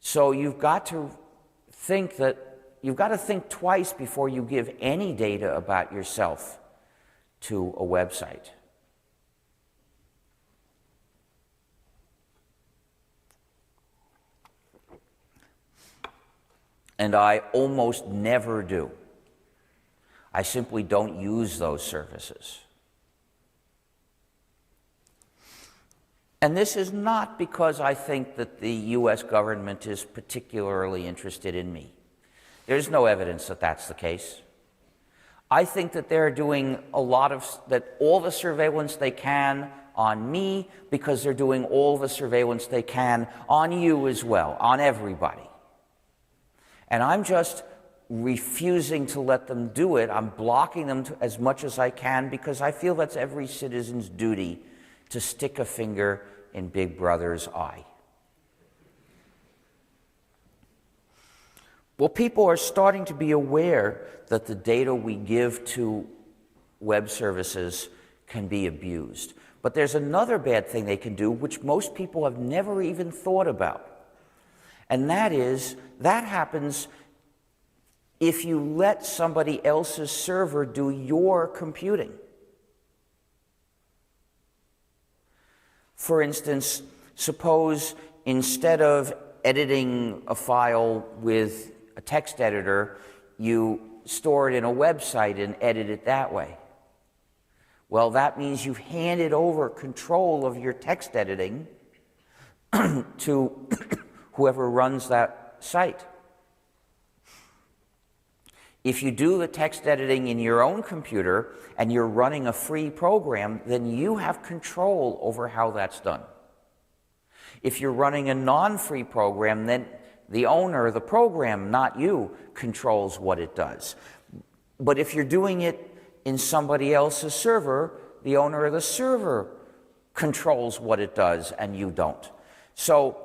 So you've got to think twice before you give any data about yourself to a website. And I almost never do. I simply don't use those services. And this is not because I think that the US government is particularly interested in me. There's no evidence that that's the case. I think that they're doing all the surveillance they can on me because they're doing all the surveillance they can on you as well, on everybody. And I'm just refusing to let them do it. I'm blocking them as much as I can because I feel that's every citizen's duty to stick a finger in Big Brother's eye. Well, people are starting to be aware that the data we give to web services can be abused. But there's another bad thing they can do, which most people have never even thought about. And that happens if you let somebody else's server do your computing. For instance, suppose instead of editing a file with a text editor, you store it in a website and edit it that way. Well, that means you've handed over control of your text editing to whoever runs that site. If you do the text editing in your own computer and you're running a free program, then you have control over how that's done. If you're running a non-free program, then the owner of the program, not you, controls what it does. But if you're doing it in somebody else's server, the owner of the server controls what it does and you don't. So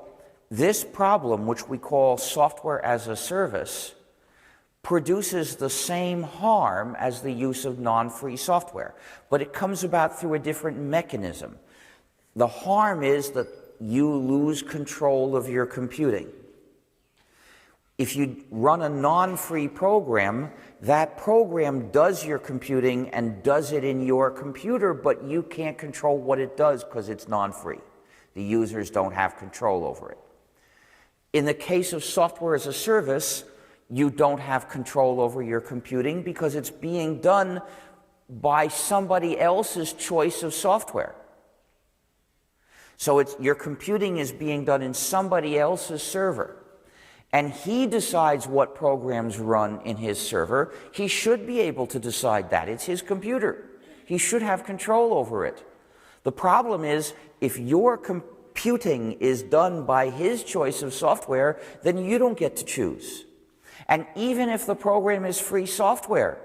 this problem, which we call software as a service, produces the same harm as the use of non-free software, but it comes about through a different mechanism. The harm is that you lose control of your computing. If you run a non-free program, that program does your computing and does it in your computer, but you can't control what it does because it's non-free. The users don't have control over it. In the case of software as a service, you don't have control over your computing because it's being done by somebody else's choice of software. So your computing is being done in somebody else's server. And he decides what programs run in his server. He should be able to decide that. It's his computer. He should have control over it. The problem is, if your computing is done by his choice of software, then you don't get to choose. And even if the program is free software,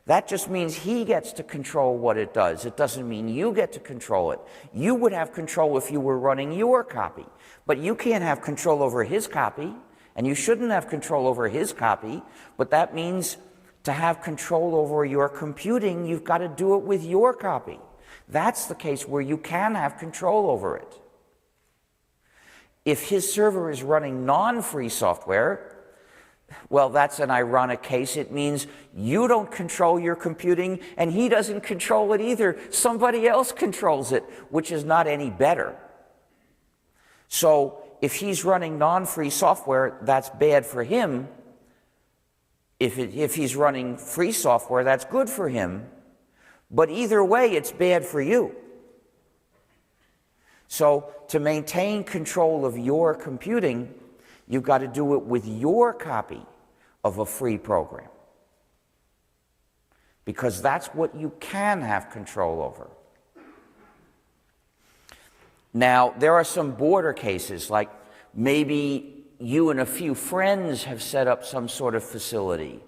that just means he gets to control what it does. It doesn't mean you get to control it. You would have control if you were running your copy, but you can't have control over his copy, and you shouldn't have control over his copy, but that means to have control over your computing, you've got to do it with your copy. That's the case where you can have control over it. If his server is running non-free software, well, that's an ironic case. It means you don't control your computing, and he doesn't control it either. Somebody else controls it, which is not any better. So if he's running non-free software, that's bad for him. If he's running free software, that's good for him. But either way, it's bad for you. So to maintain control of your computing, you've got to do it with your copy of a free program, because that's what you can have control over. Now, there are some border cases, like maybe you and a few friends have set up some sort of facility,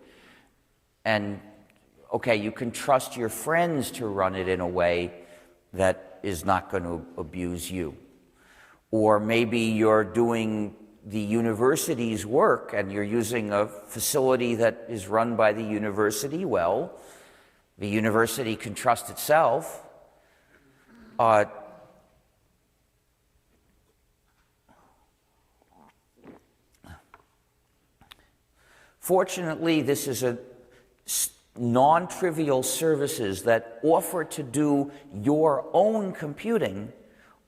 and okay, you can trust your friends to run it in a way that is not going to abuse you. Or maybe you're doing the university's work and you're using a facility that is run by the university. Well, the university can trust itself. Fortunately, this is a non-trivial services that offer to do your own computing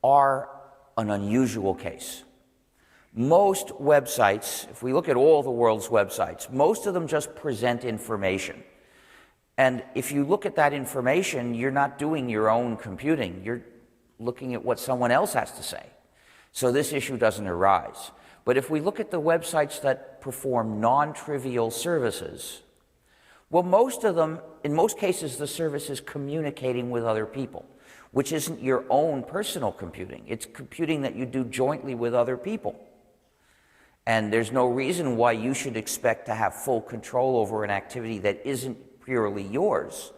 are an unusual case. Most websites, if we look at all the world's websites, most of them just present information. And if you look at that information, you're not doing your own computing. You're looking at what someone else has to say. So this issue doesn't arise. But if we look at the websites that perform non-trivial services, well, most of them, in most cases, the service is communicating with other people, which isn't your own personal computing. It's computing that you do jointly with other people. And there's no reason why you should expect to have full control over an activity that isn't purely yours.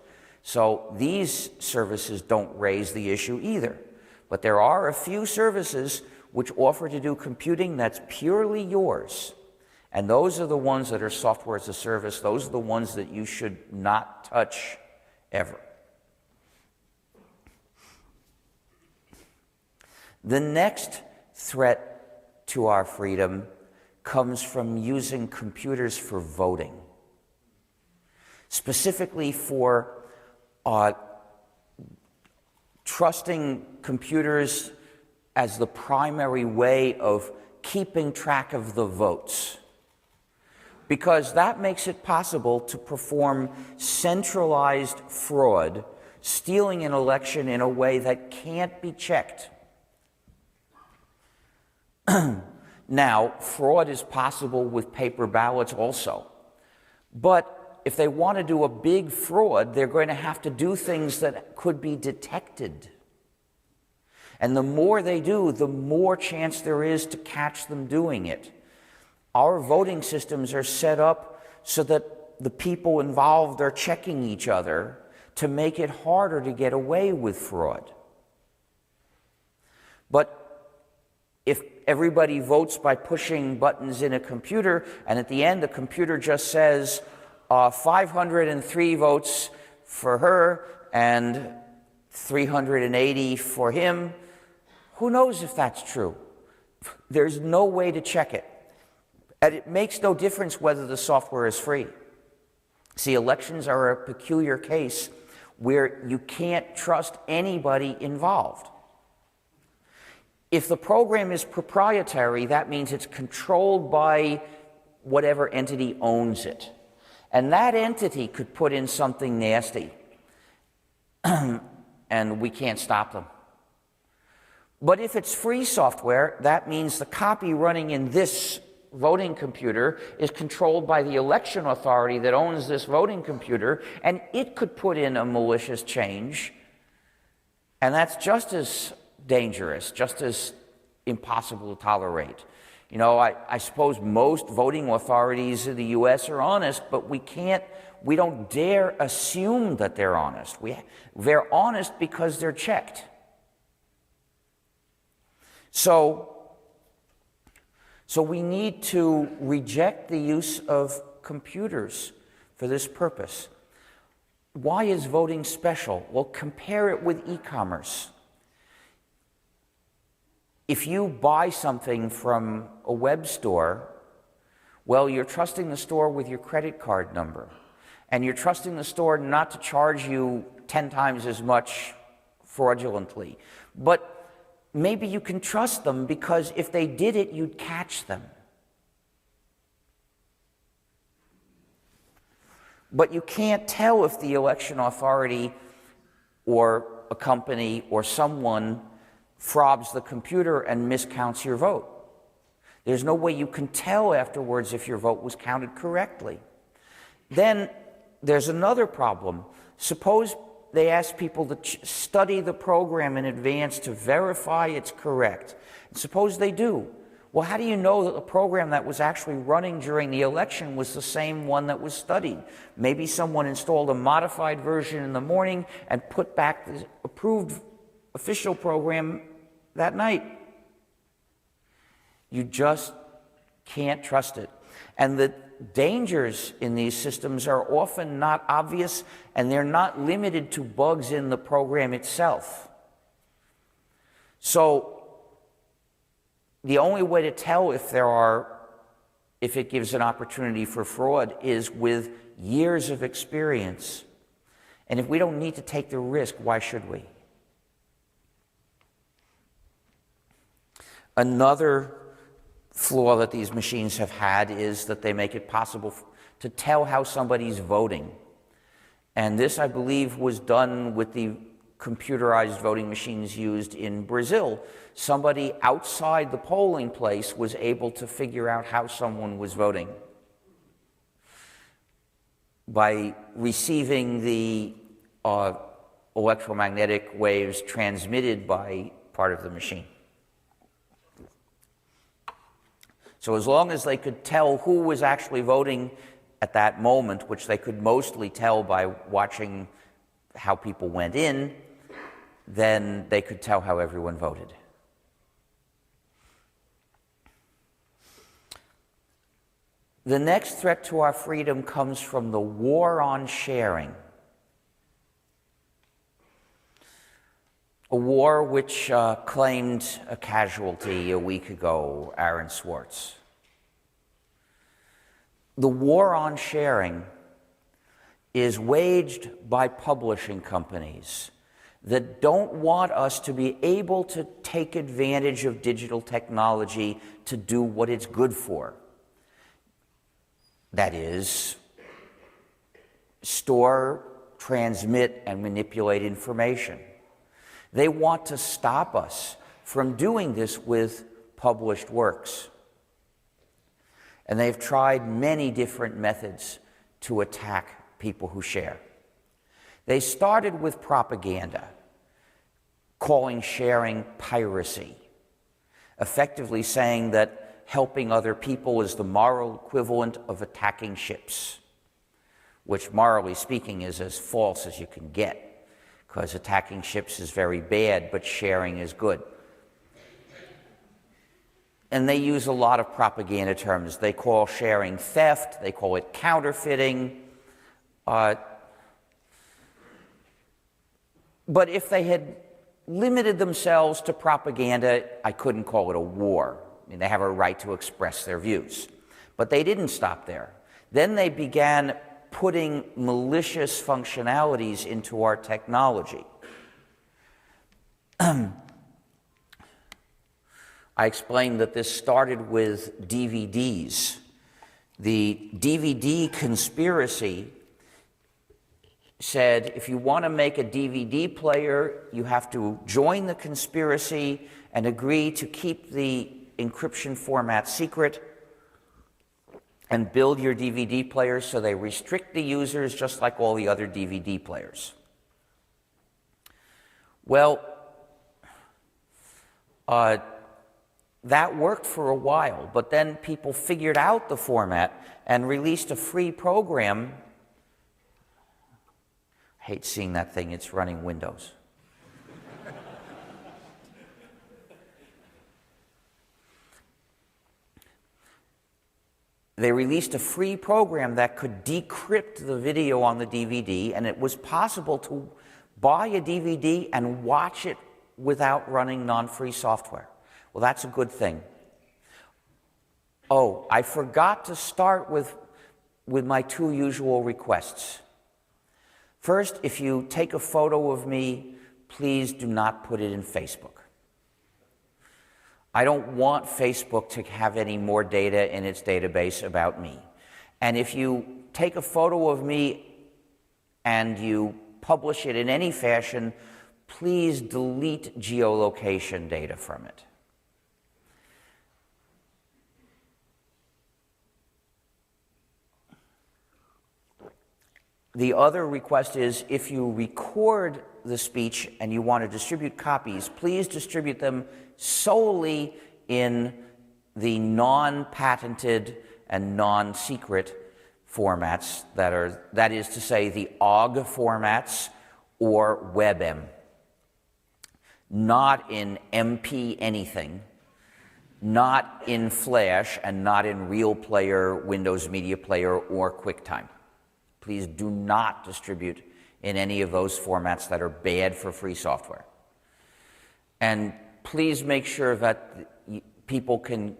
So these services don't raise the issue either. But there are a few services which offer to do computing that's purely yours. And those are the ones that are software as a service. Those are the ones that you should not touch ever. The next threat to our freedom comes from using computers for voting. Specifically for trusting computers as the primary way of keeping track of the votes, because that makes it possible to perform centralized fraud, stealing an election in a way that can't be checked. Now, fraud is possible with paper ballots also, but if they want to do a big fraud, they're going to have to do things that could be detected. And the more they do, the more chance there is to catch them doing it. Our voting systems are set up so that the people involved are checking each other to make it harder to get away with fraud. But if everybody votes by pushing buttons in a computer, and at the end the computer just says 503 votes for her and 380 for him, who knows if that's true? There's no way to check it. And it makes no difference whether the software is free. See, elections are a peculiar case where you can't trust anybody involved. If the program is proprietary, that means it's controlled by whatever entity owns it. And that entity could put in something nasty, and we can't stop them. But if it's free software, that means the copy running in this voting computer is controlled by the election authority that owns this voting computer, and it could put in a malicious change, and that's just as dangerous, just as impossible to tolerate. You know, I suppose most voting authorities in the U.S. are honest, but we don't dare assume that they're honest. They're honest because they're checked. So we need to reject the use of computers for this purpose. Why is voting special? Well, compare it with e-commerce. if you buy something from a web store, well, you're trusting the store with your credit card number. And you're trusting the store not to charge you 10 times as much fraudulently. But maybe you can trust them because if they did it, you'd catch them. But you can't tell if the election authority or a company or someone frauds the computer and miscounts your vote. There's no way you can tell afterwards if your vote was counted correctly. Then there's another problem. Suppose they ask people to study the program in advance to verify it's correct. And suppose they do. Well, how do you know that the program that was actually running during the election was the same one that was studied? Maybe someone installed a modified version in the morning and put back the approved official program that night. You just can't trust it. And the dangers in these systems are often not obvious, and they're not limited to bugs in the program itself. So the only way to tell if it gives an opportunity for fraud is with years of experience. And if we don't need to take the risk, why should we? Another flaw that these machines have had is that they make it possible to tell how somebody's voting. And this, I believe, was done with the computerized voting machines used in Brazil. Somebody outside the polling place was able to figure out how someone was voting by receiving the electromagnetic waves transmitted by part of the machine. So as long as they could tell who was actually voting at that moment, which they could mostly tell by watching how people went in, then they could tell how everyone voted. The next threat to our freedom comes from the war on sharing. A war which claimed a casualty a week ago, Aaron Swartz. The war on sharing is waged by publishing companies that don't want us to be able to take advantage of digital technology to do what it's good for. That is, store, transmit, and manipulate information. They want to stop us from doing this with published works. And they've tried many different methods to attack people who share. They started with propaganda, calling sharing piracy, effectively saying that helping other people is the moral equivalent of attacking ships, which, morally speaking, is as false as you can get, because attacking ships is very bad, but sharing is good. And they use a lot of propaganda terms. They call sharing theft, they call it counterfeiting. But if they had limited themselves to propaganda, I couldn't call it a war. I mean, they have a right to express their views. But they didn't stop there. Then they began putting malicious functionalities into our technology. I explained that this started with DVDs. The DVD conspiracy said if you want to make a DVD player, you have to join the conspiracy and agree to keep the encryption format secret and build your DVD players so they restrict the users just like all the other DVD players. Well, that worked for a while, but then people figured out the format and released a free program. I hate seeing that thing, it's running Windows. They released a free program that could decrypt the video on the DVD, and it was possible to buy a DVD and watch it without running non-free software, Well, that's a good thing. Oh, I forgot to start with my two usual requests. First, if you take a photo of me, please do not put it in Facebook. I don't want Facebook to have any more data in its database about me. And if you take a photo of me and you publish it in any fashion, please delete geolocation data from it. The other request is if you record the speech and you want to distribute copies, please distribute them solely in the non-patented and non-secret formats that is to say, the OGG formats or WebM. Not in MP anything, not in Flash, and not in Real Player, Windows Media Player, or QuickTime. Please do not distribute in any of those formats that are bad for free software. And please make sure that people can,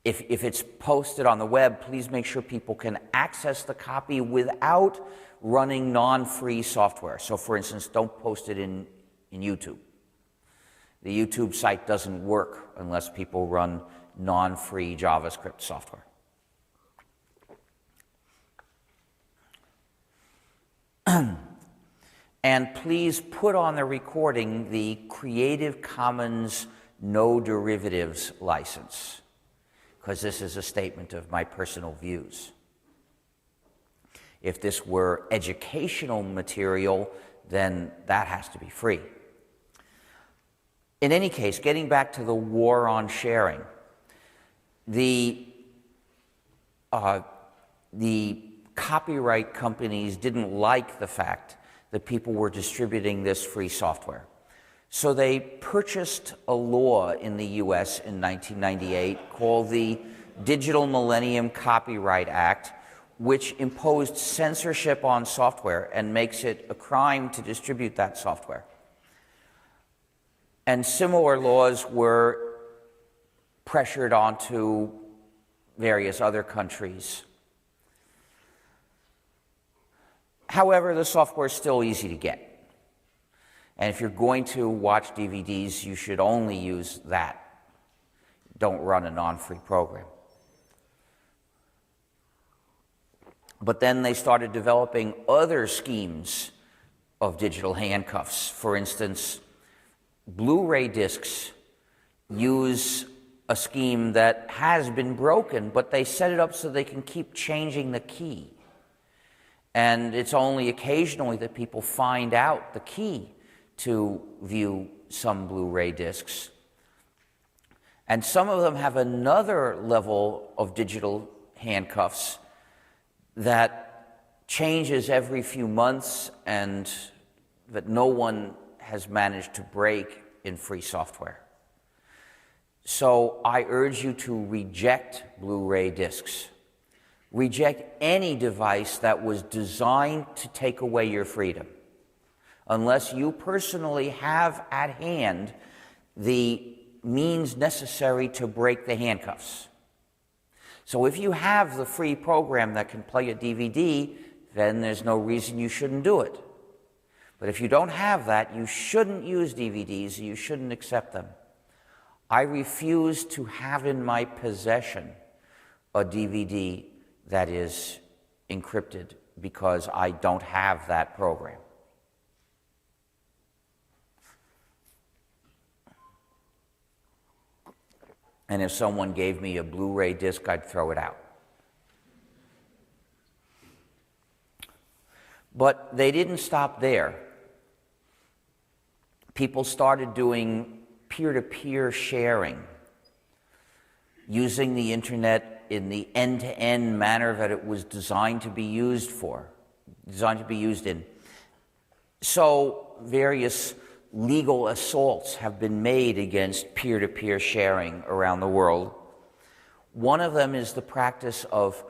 if it's posted on the web, please make sure people can access the copy without running non-free software. So for instance, don't post it in YouTube. The YouTube site doesn't work unless people run non-free JavaScript software. And please put on the recording the Creative Commons No Derivatives license, because this is a statement of my personal views. If this were educational material, then that has to be free. In any case, getting back to the war on sharing, the copyright companies didn't like the fact that people were distributing this free software. So they purchased a law in the US in 1998 called the Digital Millennium Copyright Act, which imposed censorship on software and makes it a crime to distribute that software. And similar laws were pressured onto various other countries. However, the software is still easy to get. And if you're going to watch DVDs, you should only use that. Don't run a non-free program. But then they started developing other schemes of digital handcuffs. For instance, Blu-ray discs use a scheme that has been broken, but they set it up so they can keep changing the key. And it's only occasionally that people find out the key to view some Blu-ray discs. And some of them have another level of digital handcuffs that changes every few months and that no one has managed to break in free software. So I urge you to reject Blu-ray discs. Reject any device that was designed to take away your freedom, unless you personally have at hand the means necessary to break the handcuffs. So if you have the free program that can play a DVD, then there's no reason you shouldn't do it. But if you don't have that, you shouldn't use DVDs, you shouldn't accept them. I refuse to have in my possession a DVD that is encrypted because I don't have that program. And if someone gave me a Blu-ray disc, I'd throw it out. But they didn't stop there. People started doing peer-to-peer sharing, using the internet in the end-to-end manner that it was designed to be used in. So various legal assaults have been made against peer-to-peer sharing around the world. One of them is the practice of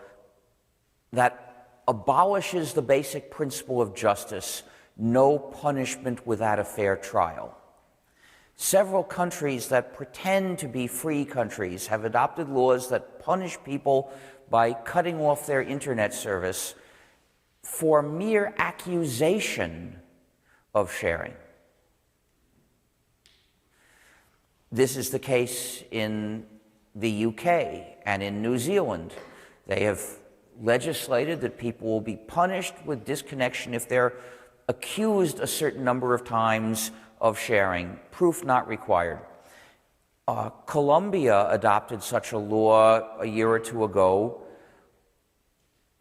that abolishes the basic principle of justice, no punishment without a fair trial. Several countries that pretend to be free countries have adopted laws that punish people by cutting off their internet service for mere accusation of sharing. This is the case in the UK and in New Zealand. They have legislated that people will be punished with disconnection if they're accused a certain number of times of sharing, proof not required. Colombia adopted such a law a year or two ago,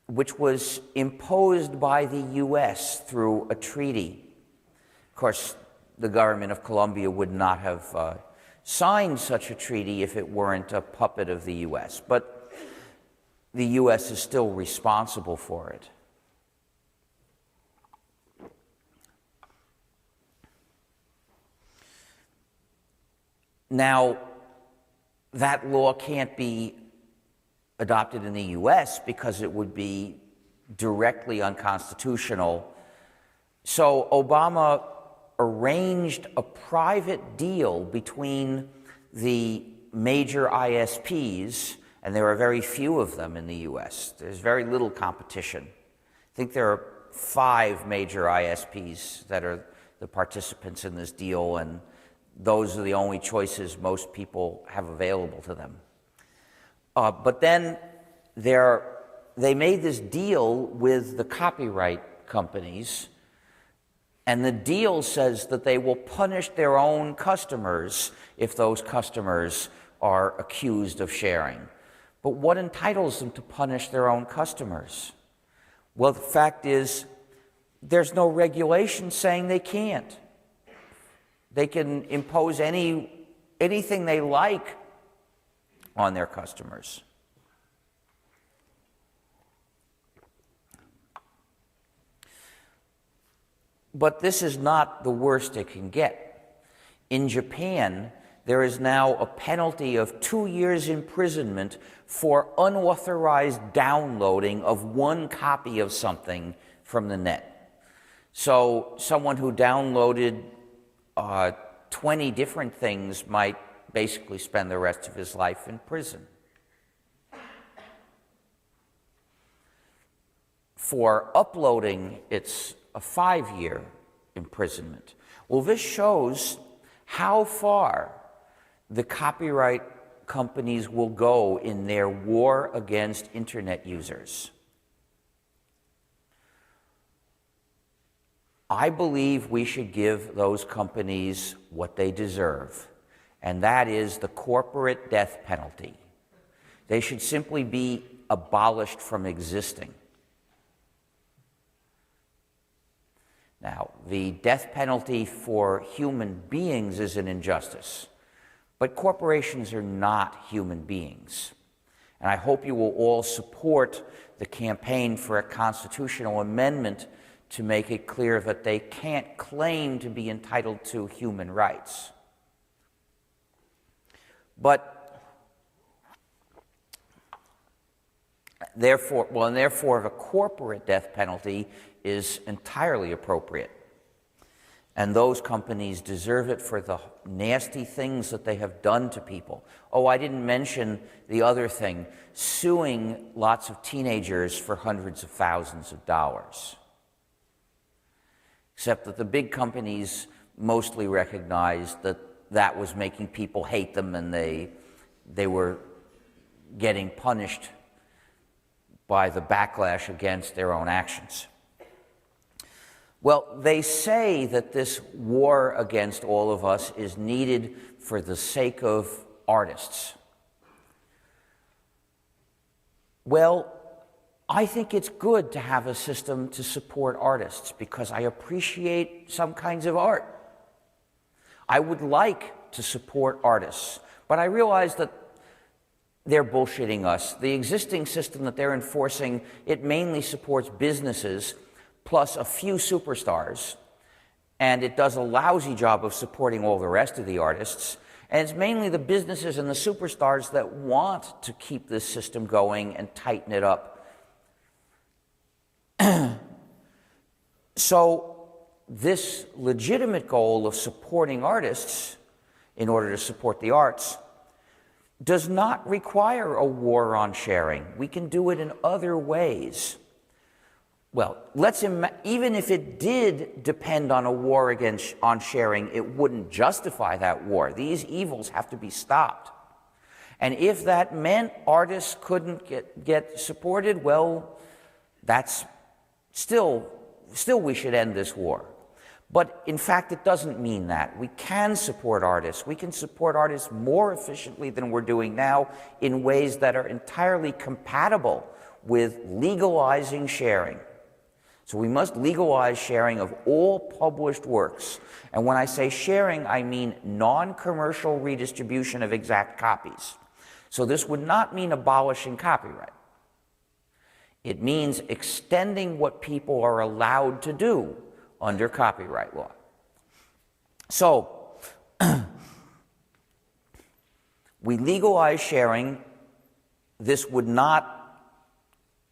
which was imposed by the US through a treaty. Of course, the government of Colombia would not have signed such a treaty if it weren't a puppet of the US, but the US is still responsible for it. Now, that law can't be adopted in the US because it would be directly unconstitutional. So Obama arranged a private deal between the major ISPs, and there are very few of them in the US. There's very little competition. I think there are 5 major ISPs that are the participants in this deal, and those are the only choices most people have available to them. But then they made this deal with the copyright companies, and the deal says that they will punish their own customers if those customers are accused of sharing. But what entitles them to punish their own customers? Well, the fact is, there's no regulation saying they can't. They can impose anything they like on their customers. But this is not the worst it can get. In Japan, there is now a penalty of 2 years imprisonment for unauthorized downloading of 1 copy of something from the net. So someone who downloaded 20 different things might basically spend the rest of his life in prison. For uploading, it's a 5-year imprisonment. Well, this shows how far the copyright companies will go in their war against internet users. I believe we should give those companies what they deserve, and that is the corporate death penalty. They should simply be abolished from existing. Now, the death penalty for human beings is an injustice, but corporations are not human beings. And I hope you will all support the campaign for a constitutional amendment to make it clear that they can't claim to be entitled to human rights. But therefore, the corporate death penalty is entirely appropriate. And those companies deserve it for the nasty things that they have done to people. Oh, I didn't mention the other thing, suing lots of teenagers for hundreds of thousands of dollars. Except that the big companies mostly recognized that that was making people hate them, and they were getting punished by the backlash against their own actions. Well, they say that this war against all of us is needed for the sake of artists. Well, I think it's good to have a system to support artists because I appreciate some kinds of art. I would like to support artists, but I realize that they're bullshitting us. The existing system that they're enforcing, it mainly supports businesses plus a few superstars, and it does a lousy job of supporting all the rest of the artists. And it's mainly the businesses and the superstars that want to keep this system going and tighten it up. So this legitimate goal of supporting artists in order to support the arts does not require a war on sharing. We can do it in other ways. Well, even if it did depend on a war on sharing, it wouldn't justify that war. These evils have to be stopped. And if that meant artists couldn't get supported, well, that's still we should end this war. But in fact, it doesn't mean that. We can support artists. We can support artists more efficiently than we're doing now in ways that are entirely compatible with legalizing sharing. So we must legalize sharing of all published works. And when I say sharing, I mean non-commercial redistribution of exact copies. So this would not mean abolishing copyright. It means extending what people are allowed to do under copyright law. So, we legalize sharing. This would not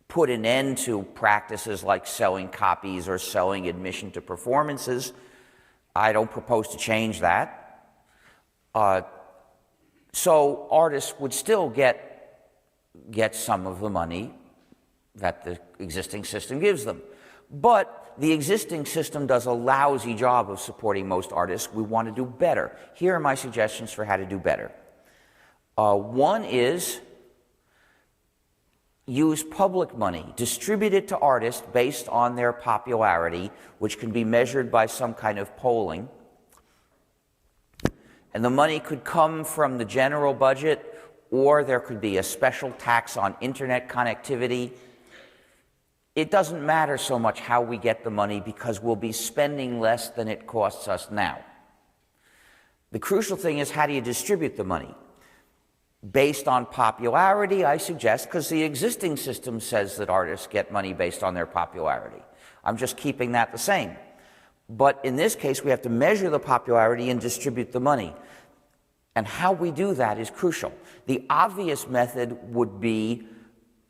put an end to practices like selling copies or selling admission to performances. I don't propose to change that. So artists would still get some of the money that the existing system gives them. But the existing system does a lousy job of supporting most artists. We want to do better. Here are my suggestions for how to do better. One is use public money, distribute it to artists based on their popularity, which can be measured by some kind of polling. And the money could come from the general budget, or there could be a special tax on internet connectivity. It doesn't matter so much how we get the money because we'll be spending less than it costs us now. The crucial thing is, how do you distribute the money? Based on popularity, I suggest, because the existing system says that artists get money based on their popularity. I'm just keeping that the same. But in this case, we have to measure the popularity and distribute the money. And how we do that is crucial. The obvious method would be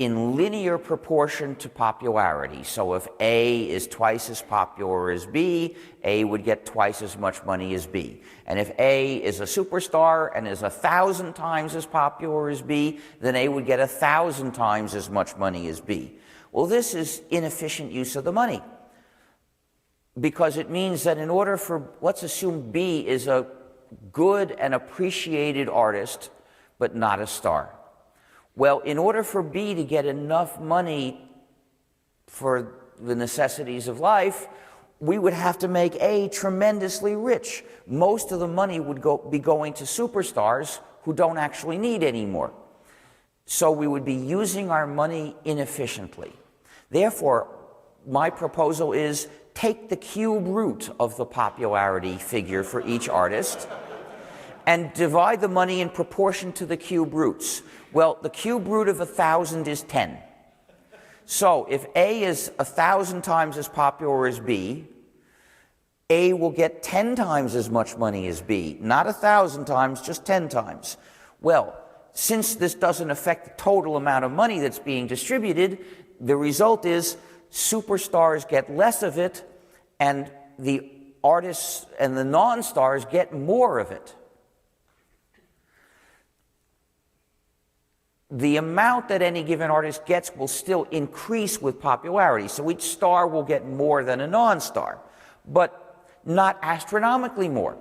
in linear proportion to popularity. So if A is twice as popular as B, A would get twice as much money as B. And if A is a superstar and is 1,000 times as popular as B, then A would get 1,000 times as much money as B. Well, this is inefficient use of the money, because it means that in order for, let's assume B is a good and appreciated artist, but not a star. Well, in order for B to get enough money for the necessities of life, we would have to make A tremendously rich. Most of the money would be going to superstars who don't actually need any more. So we would be using our money inefficiently. Therefore, my proposal is take the cube root of the popularity figure for each artist and divide the money in proportion to the cube roots. Well, the cube root of 1,000 is 10. So if A is 1,000 times as popular as B, A will get 10 times as much money as B. Not 1,000 times, just 10 times. Well, since this doesn't affect the total amount of money that's being distributed, the result is superstars get less of it, and the artists and the non-stars get more of it. The amount that any given artist gets will still increase with popularity. So each star will get more than a non-star, but not astronomically more.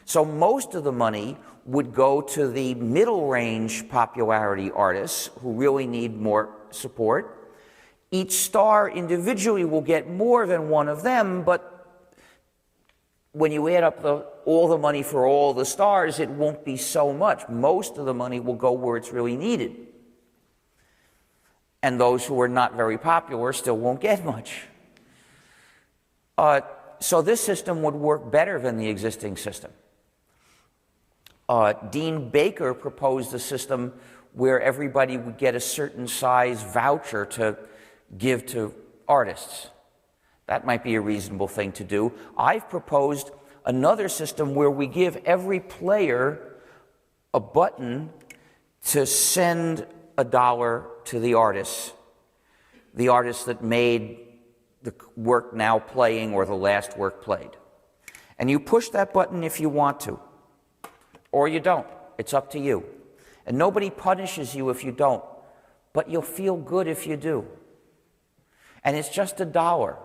So most of the money would go to the middle range popularity artists who really need more support. Each star individually will get more than one of them, but when you add up all the money for all the stars, it won't be so much. Most of the money will go where it's really needed. And those who are not very popular still won't get much. So this system would work better than the existing system. Dean Baker proposed a system where everybody would get a certain size voucher to give to artists. That might be a reasonable thing to do. I've proposed another system where we give every player a button to send $1 to the artist that made the work now playing or the last work played. And you push that button if you want to. or you don't. It's up to you. And nobody punishes you if you don't, but you'll feel good if you do. And it's just $1.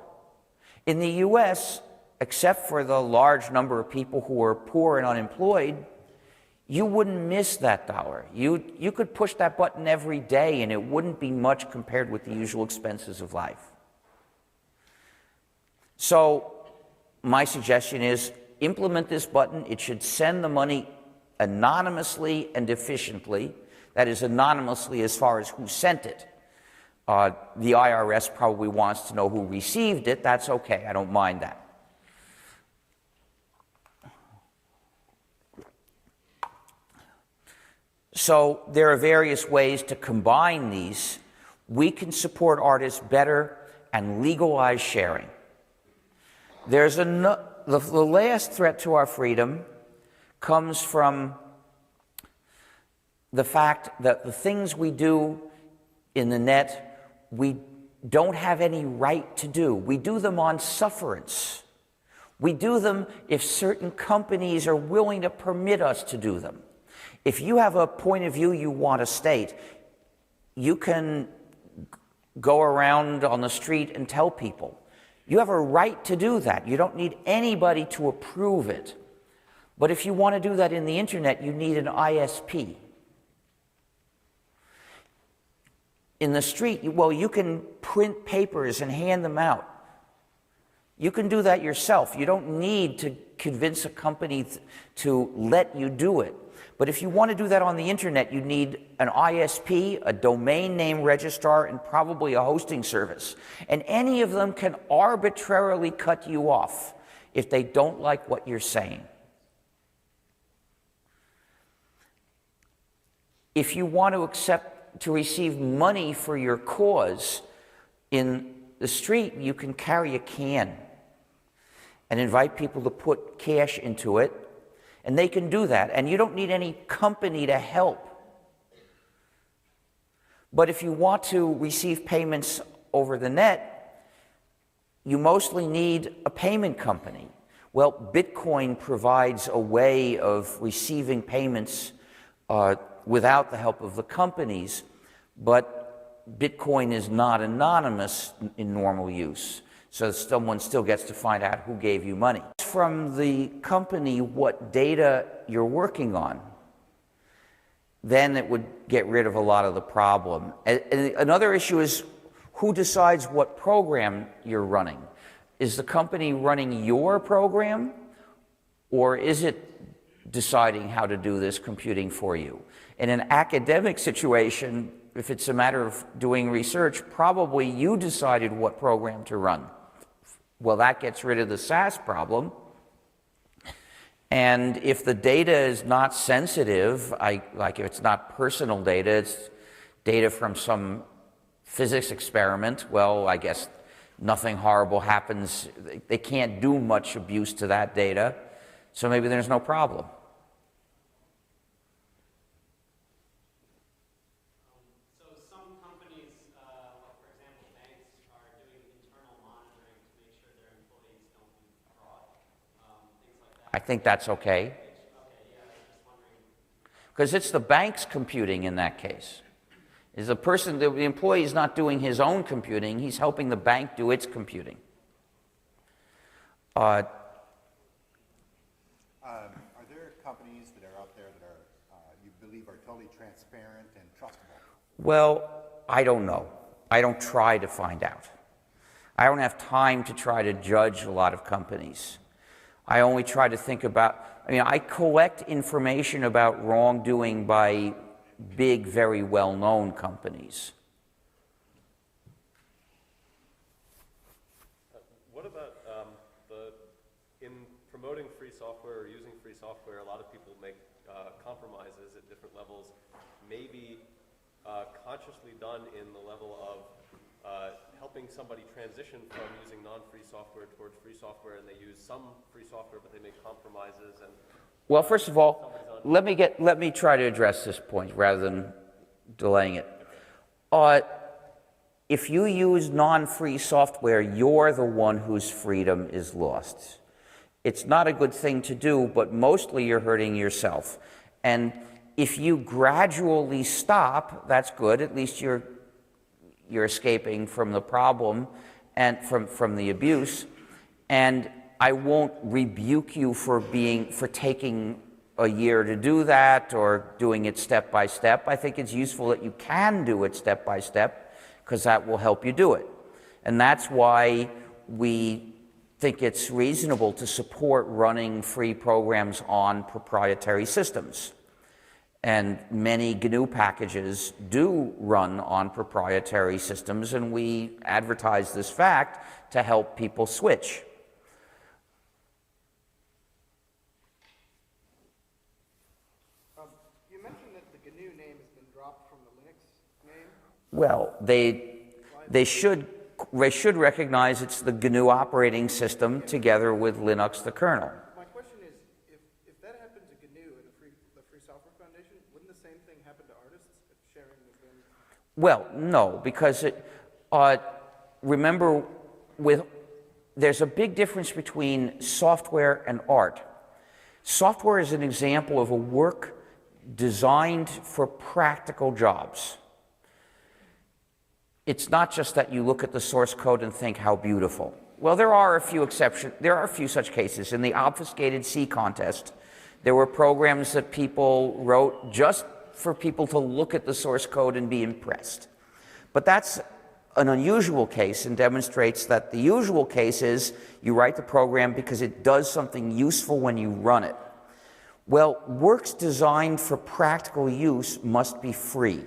In the US, except for the large number of people who are poor and unemployed, you wouldn't miss that $1. You could push that button every day and it wouldn't be much compared with the usual expenses of life. So my suggestion is implement this button. It should send the money anonymously and efficiently. That is, anonymously as far as who sent it. The IRS probably wants to know who received it. That's okay. I don't mind that. So there are various ways to combine these. We can support artists better and legalize sharing. There's the last threat to our freedom comes from the fact that the things we do in the net, we don't have any right to do. We do them on sufferance. We do them if certain companies are willing to permit us to do them. If you have a point of view you want to state, you can go around on the street and tell people. You have a right to do that. You don't need anybody to approve it. But if you want to do that in the internet, you need an ISP. In the street, well, you can print papers and hand them out. You can do that yourself. You don't need to convince a company to let you do it. But if you want to do that on the internet, you need an ISP, a domain name registrar, and probably a hosting service. And any of them can arbitrarily cut you off if they don't like what you're saying. If you want to receive money for your cause in the street, you can carry a can and invite people to put cash into it. And they can do that, and you don't need any company to help. But if you want to receive payments over the net, you mostly need a payment company. Well, Bitcoin provides a way of receiving payments without the help of the companies, but Bitcoin is not anonymous in normal use. So someone still gets to find out who gave you money. From the company what data you're working on, then it would get rid of a lot of the problem. And another issue is who decides what program you're running. Is the company running your program, or is it deciding how to do this computing for you? In an academic situation, if it's a matter of doing research, probably you decided what program to run. Well, that gets rid of the SAS problem. And if the data is not sensitive, like if it's not personal data, it's data from some physics experiment, well, I guess nothing horrible happens. They can't do much abuse to that data, so maybe there's no problem. I think that's okay. Because it's the bank's computing in that case. Is the person, the employee is not doing his own computing, he's helping the bank do its computing. Are there companies that are out there that are, you believe are totally transparent and trustable? Well, I don't know. I don't try to find out. I don't have time to try to judge a lot of companies. I only try to think about, I collect information about wrongdoing by big, very well-known companies. What about in promoting free software or using free software, a lot of people make compromises at different levels, maybe consciously done in the level of helping somebody transition from using non-free software towards free software, and they use some free software, but they make compromises. And well, first of all, let me try to address this point rather than delaying it. If you use non-free software, you're the one whose freedom is lost. It's not a good thing to do, but mostly you're hurting yourself. And if you gradually stop, that's good. At least you're escaping from the problem and from the abuse. And I won't rebuke you for taking a year to do that or doing it step by step. I think it's useful that you can do it step by step, because that will help you do it. And that's why we think it's reasonable to support running free programs on proprietary systems. And many GNU packages do run on proprietary systems, and we advertise this fact to help people switch. You mentioned that the GNU name has been dropped from the Linux name. Well, they should recognize it's the GNU operating system together with Linux, the kernel. My question is, if that happened to GNU and the Free Software Foundation, wouldn't the same thing happen to artists if sharing was then? Well, no, because remember, there's a big difference between software and art. Software is an example of a work designed for practical jobs. It's not just that you look at the source code and think how beautiful. Well, there are a few exceptions. There are a few such cases. In the obfuscated C contest, there were programs that people wrote just for people to look at the source code and be impressed. But that's an unusual case and demonstrates that the usual case is you write the program because it does something useful when you run it. Well, works designed for practical use must be free.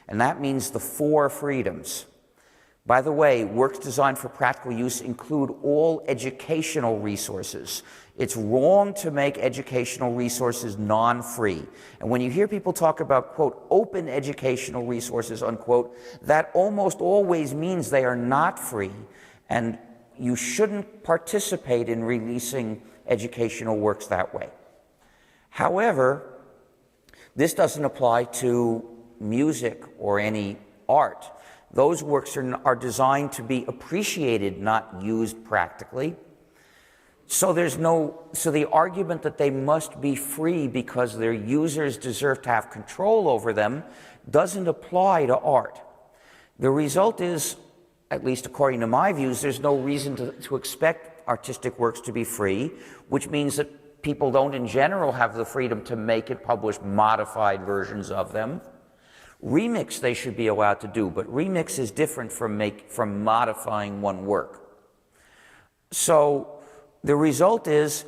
And that means the 4 freedoms. By the way, works designed for practical use include all educational resources. It's wrong to make educational resources non-free. And when you hear people talk about, quote, open educational resources, unquote, that almost always means they are not free, and you shouldn't participate in releasing educational works that way. However, this doesn't apply to music or any art. Those works are designed to be appreciated, not used practically. So the argument that they must be free because their users deserve to have control over them doesn't apply to art. The result is, at least according to my views, there's no reason to expect artistic works to be free, which means that people don't in general have the freedom to make and publish modified versions of them. Remix they should be allowed to do, but remix is different from modifying one work. So the result is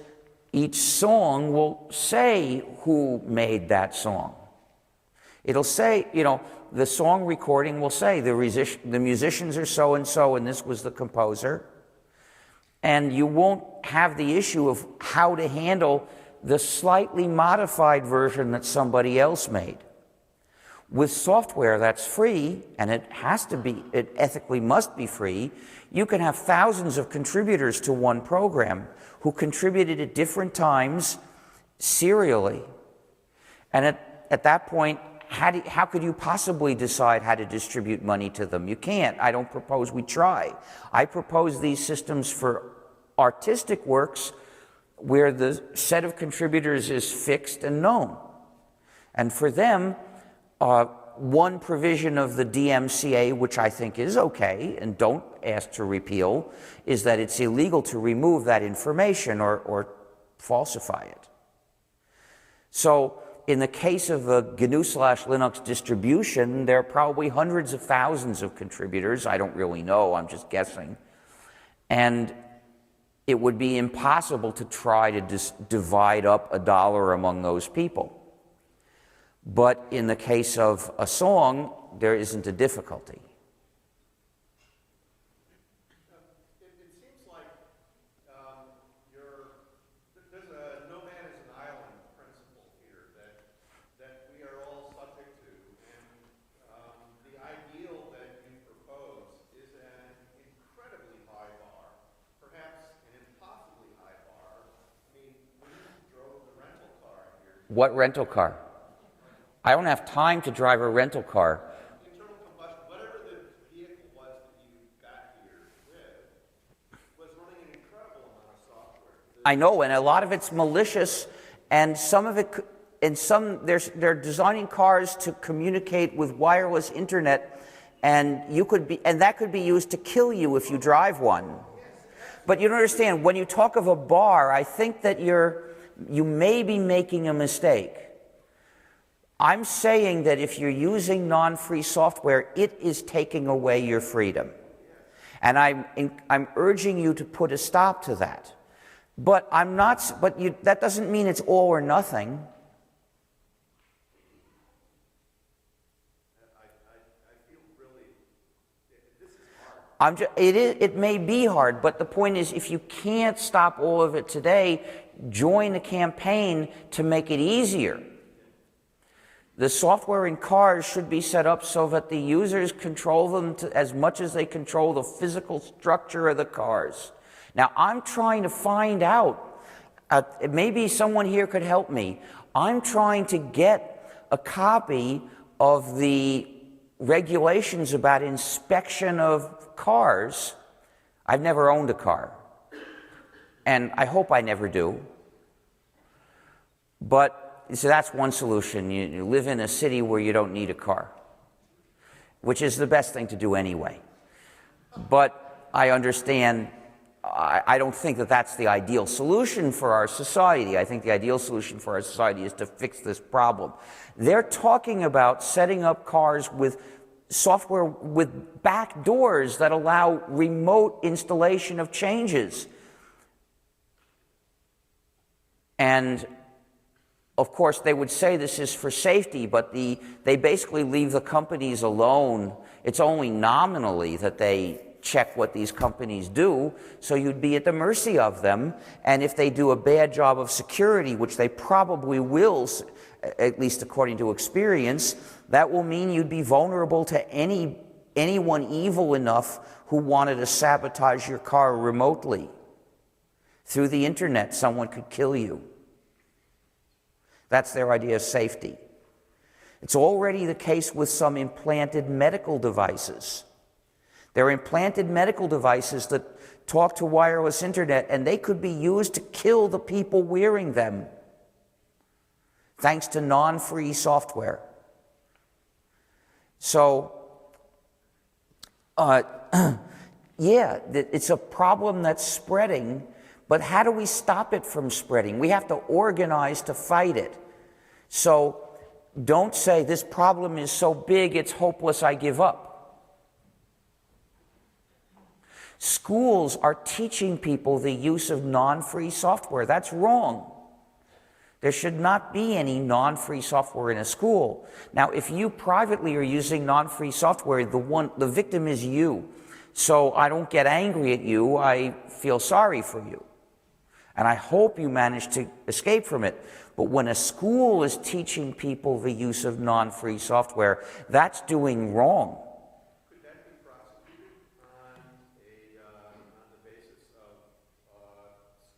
each song will say who made that song. It'll say, the song recording will say the musicians are so-and-so and this was the composer. And you won't have the issue of how to handle the slightly modified version that somebody else made. With software that's free, and it ethically must be free, you can have thousands of contributors to one program who contributed at different times serially. And at that point, how could you possibly decide how to distribute money to them? You can't. I don't propose we try. I propose these systems for artistic works where the set of contributors is fixed and known. And for them, one provision of the DMCA, which I think is okay, and don't ask to repeal, is that it's illegal to remove that information or falsify it. So in the case of a gnu/linux distribution, there are probably hundreds of thousands of contributors. I don't really know, I'm just guessing. And it would be impossible to try to divide up $1 among those people. But in the case of a song, there isn't a difficulty. It seems like there's a no man is an island principle here that we are all subject to, and the ideal that you propose is an incredibly high bar, perhaps an impossibly high bar. I mean, when you drove the rental car here. What rental car? I don't have time to drive a rental car. Internal combustion, whatever the vehicle was that you got here with, was running an incredible amount of software. I know, and a lot of it's malicious, and some of it, they're designing cars to communicate with wireless internet, and that could be used to kill you if you drive one. But you don't understand, when you talk of a bar, I think that you may be making a mistake. I'm saying that if you're using non-free software, it is taking away your freedom. And I'm urging you to put a stop to that. But that doesn't mean it's all or nothing. It may be hard, but the point is, if you can't stop all of it today, join a campaign to make it easier. The software in cars should be set up so that the users control them as much as they control the physical structure of the cars. Now, I'm trying to find out, maybe someone here could help me. I'm trying to get a copy of the regulations about inspection of cars. I've never owned a car, and I hope I never do. But so that's one solution. You live in a city where you don't need a car, which is the best thing to do anyway. But I understand, I don't think that that's the ideal solution for our society. I think the ideal solution for our society is to fix this problem. They're talking about setting up cars with software with back doors that allow remote installation of changes. And of course, they would say this is for safety, but they basically leave the companies alone. It's only nominally that they check what these companies do, so you'd be at the mercy of them. And if they do a bad job of security, which they probably will, at least according to experience, that will mean you'd be vulnerable to anyone evil enough who wanted to sabotage your car remotely. Through the internet, someone could kill you. That's their idea of safety. It's already the case with some implanted medical devices. There are implanted medical devices that talk to wireless internet, and they could be used to kill the people wearing them, thanks to non-free software. So, yeah, it's a problem that's spreading, but how do we stop it from spreading? We have to organize to fight it. So don't say, this problem is so big, it's hopeless, I give up. Schools are teaching people the use of non-free software. That's wrong. There should not be any non-free software in a school. Now, if you privately are using non-free software, the victim is you. So I don't get angry at you, I feel sorry for you. And I hope you manage to escape from it. But when a school is teaching people the use of non-free software, that's doing wrong. Could that be prosecuted on the basis of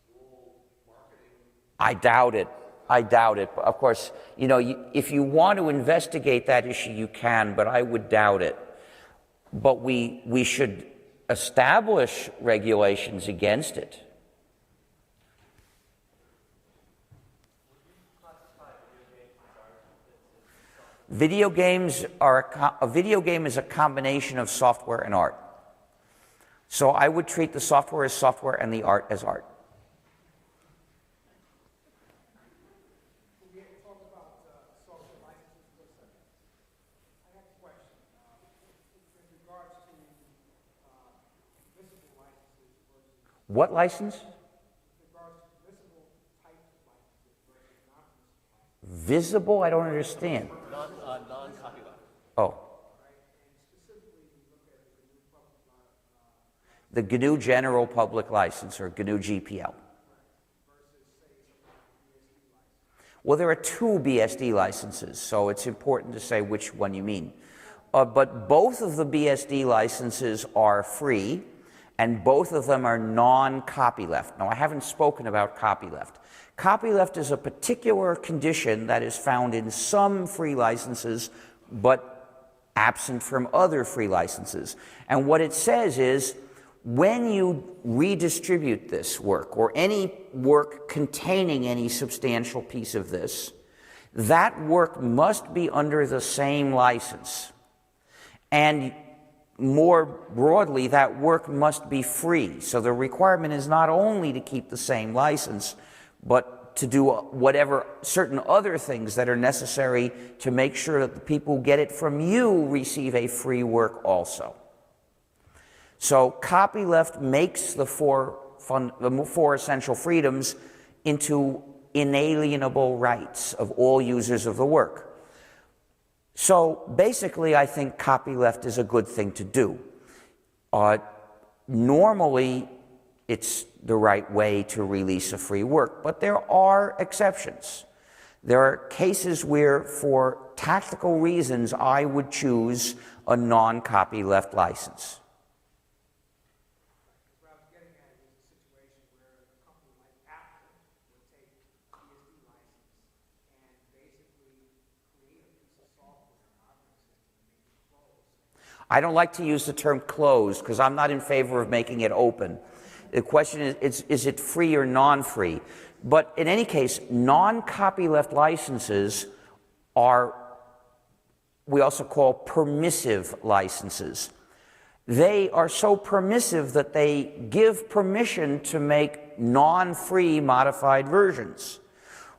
school marketing? I doubt it. I doubt it. Of course, you know, if you want to investigate that issue, you can, but I would doubt it. But we should establish regulations against it. Video games are a video game is a combination of software and art. So I would treat the software as software and the art as art. What license? Visible? I don't understand. Non-copyleft. Oh. The GNU General Public License, or GNU GPL. Well, there are two BSD licenses, so it's important to say which one you mean. But both of the BSD licenses are free, and both of them are non-copyleft. Now, I haven't spoken about copyleft. Copyleft is a particular condition that is found in some free licenses, but absent from other free licenses. And what it says is, when you redistribute this work, or any work containing any substantial piece of this, that work must be under the same license. And more broadly, that work must be free. So the requirement is not only to keep the same license, but to do whatever certain other things that are necessary to make sure that the people who get it from you receive a free work also. So copyleft makes the four essential freedoms into inalienable rights of all users of the work. So basically, I think copyleft is a good thing to do. Normally, it's the right way to release a free work, but there are exceptions. There are cases where, for tactical reasons, I would choose a non-copyleft license. What I was getting at is a situation where a company like Apple will take BSD license and basically create a piece of software, an operating system, and make it closed. I don't like to use the term closed because I'm not in favor of making it open. The question is it free or non-free? But in any case, non-copyleft licenses are, we also call permissive licenses. They are so permissive that they give permission to make non-free modified versions,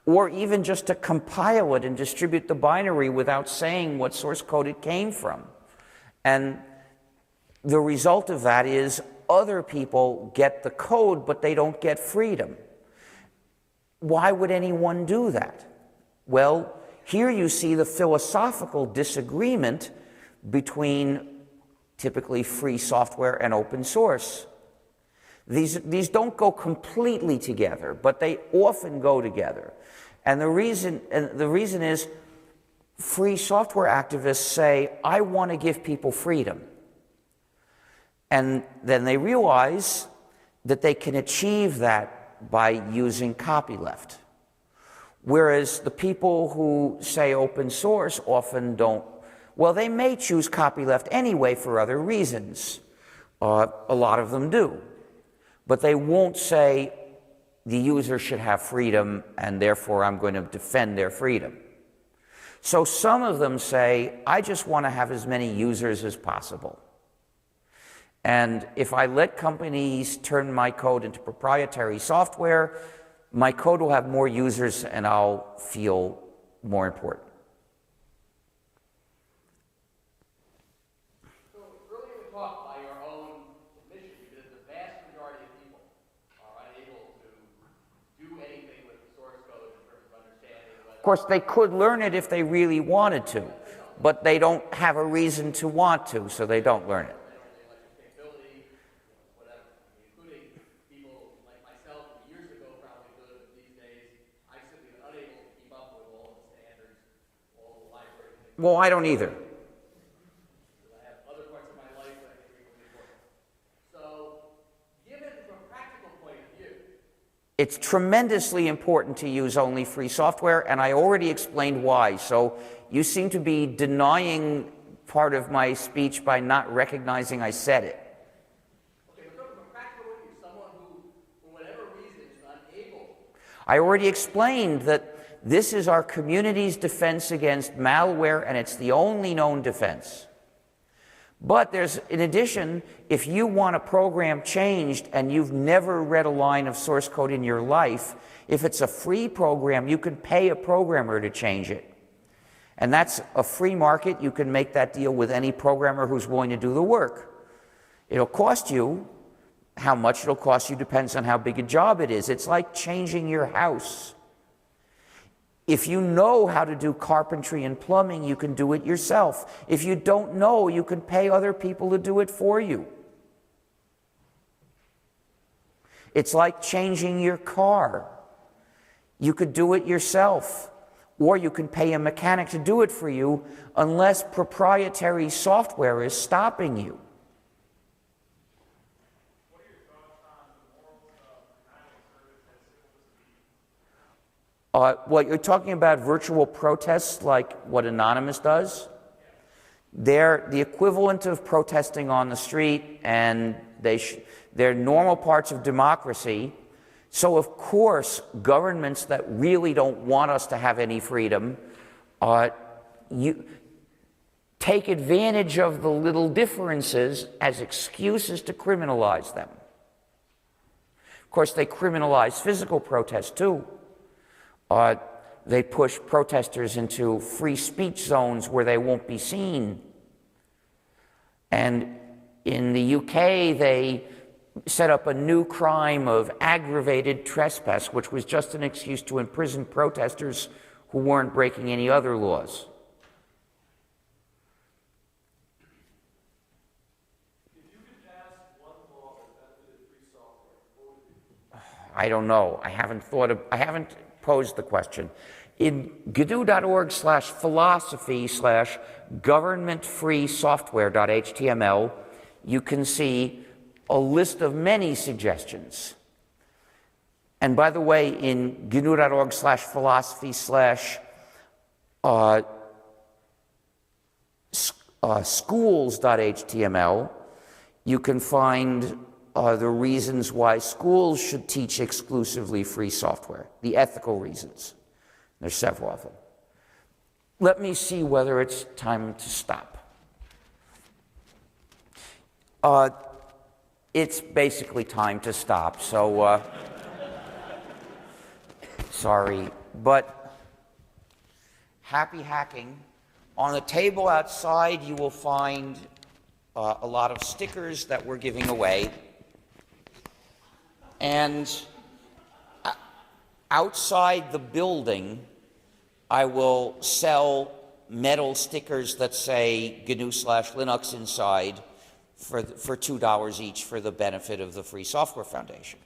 or even just to compile it and distribute the binary without saying what source code it came from. And the result of that is other people get the code, but they don't get freedom. Why would anyone do that? Well, here you see the philosophical disagreement between typically free software and open source. These don't go completely together, but they often go together. And the reason is free software activists say, I want to give people freedom. And then they realize that they can achieve that by using copyleft. Whereas the people who say open source often don't, well, they may choose copyleft anyway for other reasons. A lot of them do. But they won't say the user should have freedom and therefore I'm going to defend their freedom. So some of them say, I just want to have as many users as possible. And if I let companies turn my code into proprietary software, my code will have more users and I'll feel more important. So earlier we talked by your own admission that the vast majority of people are unable to do anything with the source code in terms of understanding whether... Of course, they could learn it if they really wanted to, but they don't have a reason to want to, so they don't learn it. Well, I don't either. I have other parts of my life that I think are equally important. So, given from a practical point of view, It's tremendously important to use only free software, and I already explained why. So you seem to be denying part of my speech by not recognizing I said it. okay, but from a practical point of view, someone who, for whatever reason, is unable... I already explained that this is our community's defense against malware, and it's the only known defense. But there's, in addition, if you want a program changed and you've never read a line of source code in your life, if it's a free program, you can pay a programmer to change it. And that's a free market. You can make that deal with any programmer who's willing to do the work. It'll cost you. How much it'll cost you depends on how big a job it is. It's like changing your house. If you know how to do carpentry and plumbing, you can do it yourself. If you don't know, you can pay other people to do it for you. It's like changing your car. You could do it yourself, or you can pay a mechanic to do it for you unless proprietary software is stopping you. Well, you're talking about virtual protests like what Anonymous does? They're the equivalent of protesting on the street, and they're normal parts of democracy. So of course, governments that really don't want us to have any freedom, you take advantage of the little differences as excuses to criminalize them. Of course, they criminalize physical protest too. They push protesters into free speech zones where they won't be seen. And in the UK, they set up a new crime of aggravated trespass, which was just an excuse to imprison protesters who weren't breaking any other laws. If you could pass one law that benefited free software, what would it be? I don't know. I haven't posed the question. In gnu.org/philosophy/governmentfreesoftware.html, you can see a list of many suggestions. And by the way, in gnu.org/philosophy/schools.html, you can find the reasons why schools should teach exclusively free software, the ethical reasons. There's several of them. Let me see whether it's time to stop. It's basically time to stop, so sorry. But happy hacking. On the table outside, you will find a lot of stickers that we're giving away. And outside the building, I will sell metal stickers that say GNU/Linux inside for $2 each for the benefit of the Free Software Foundation.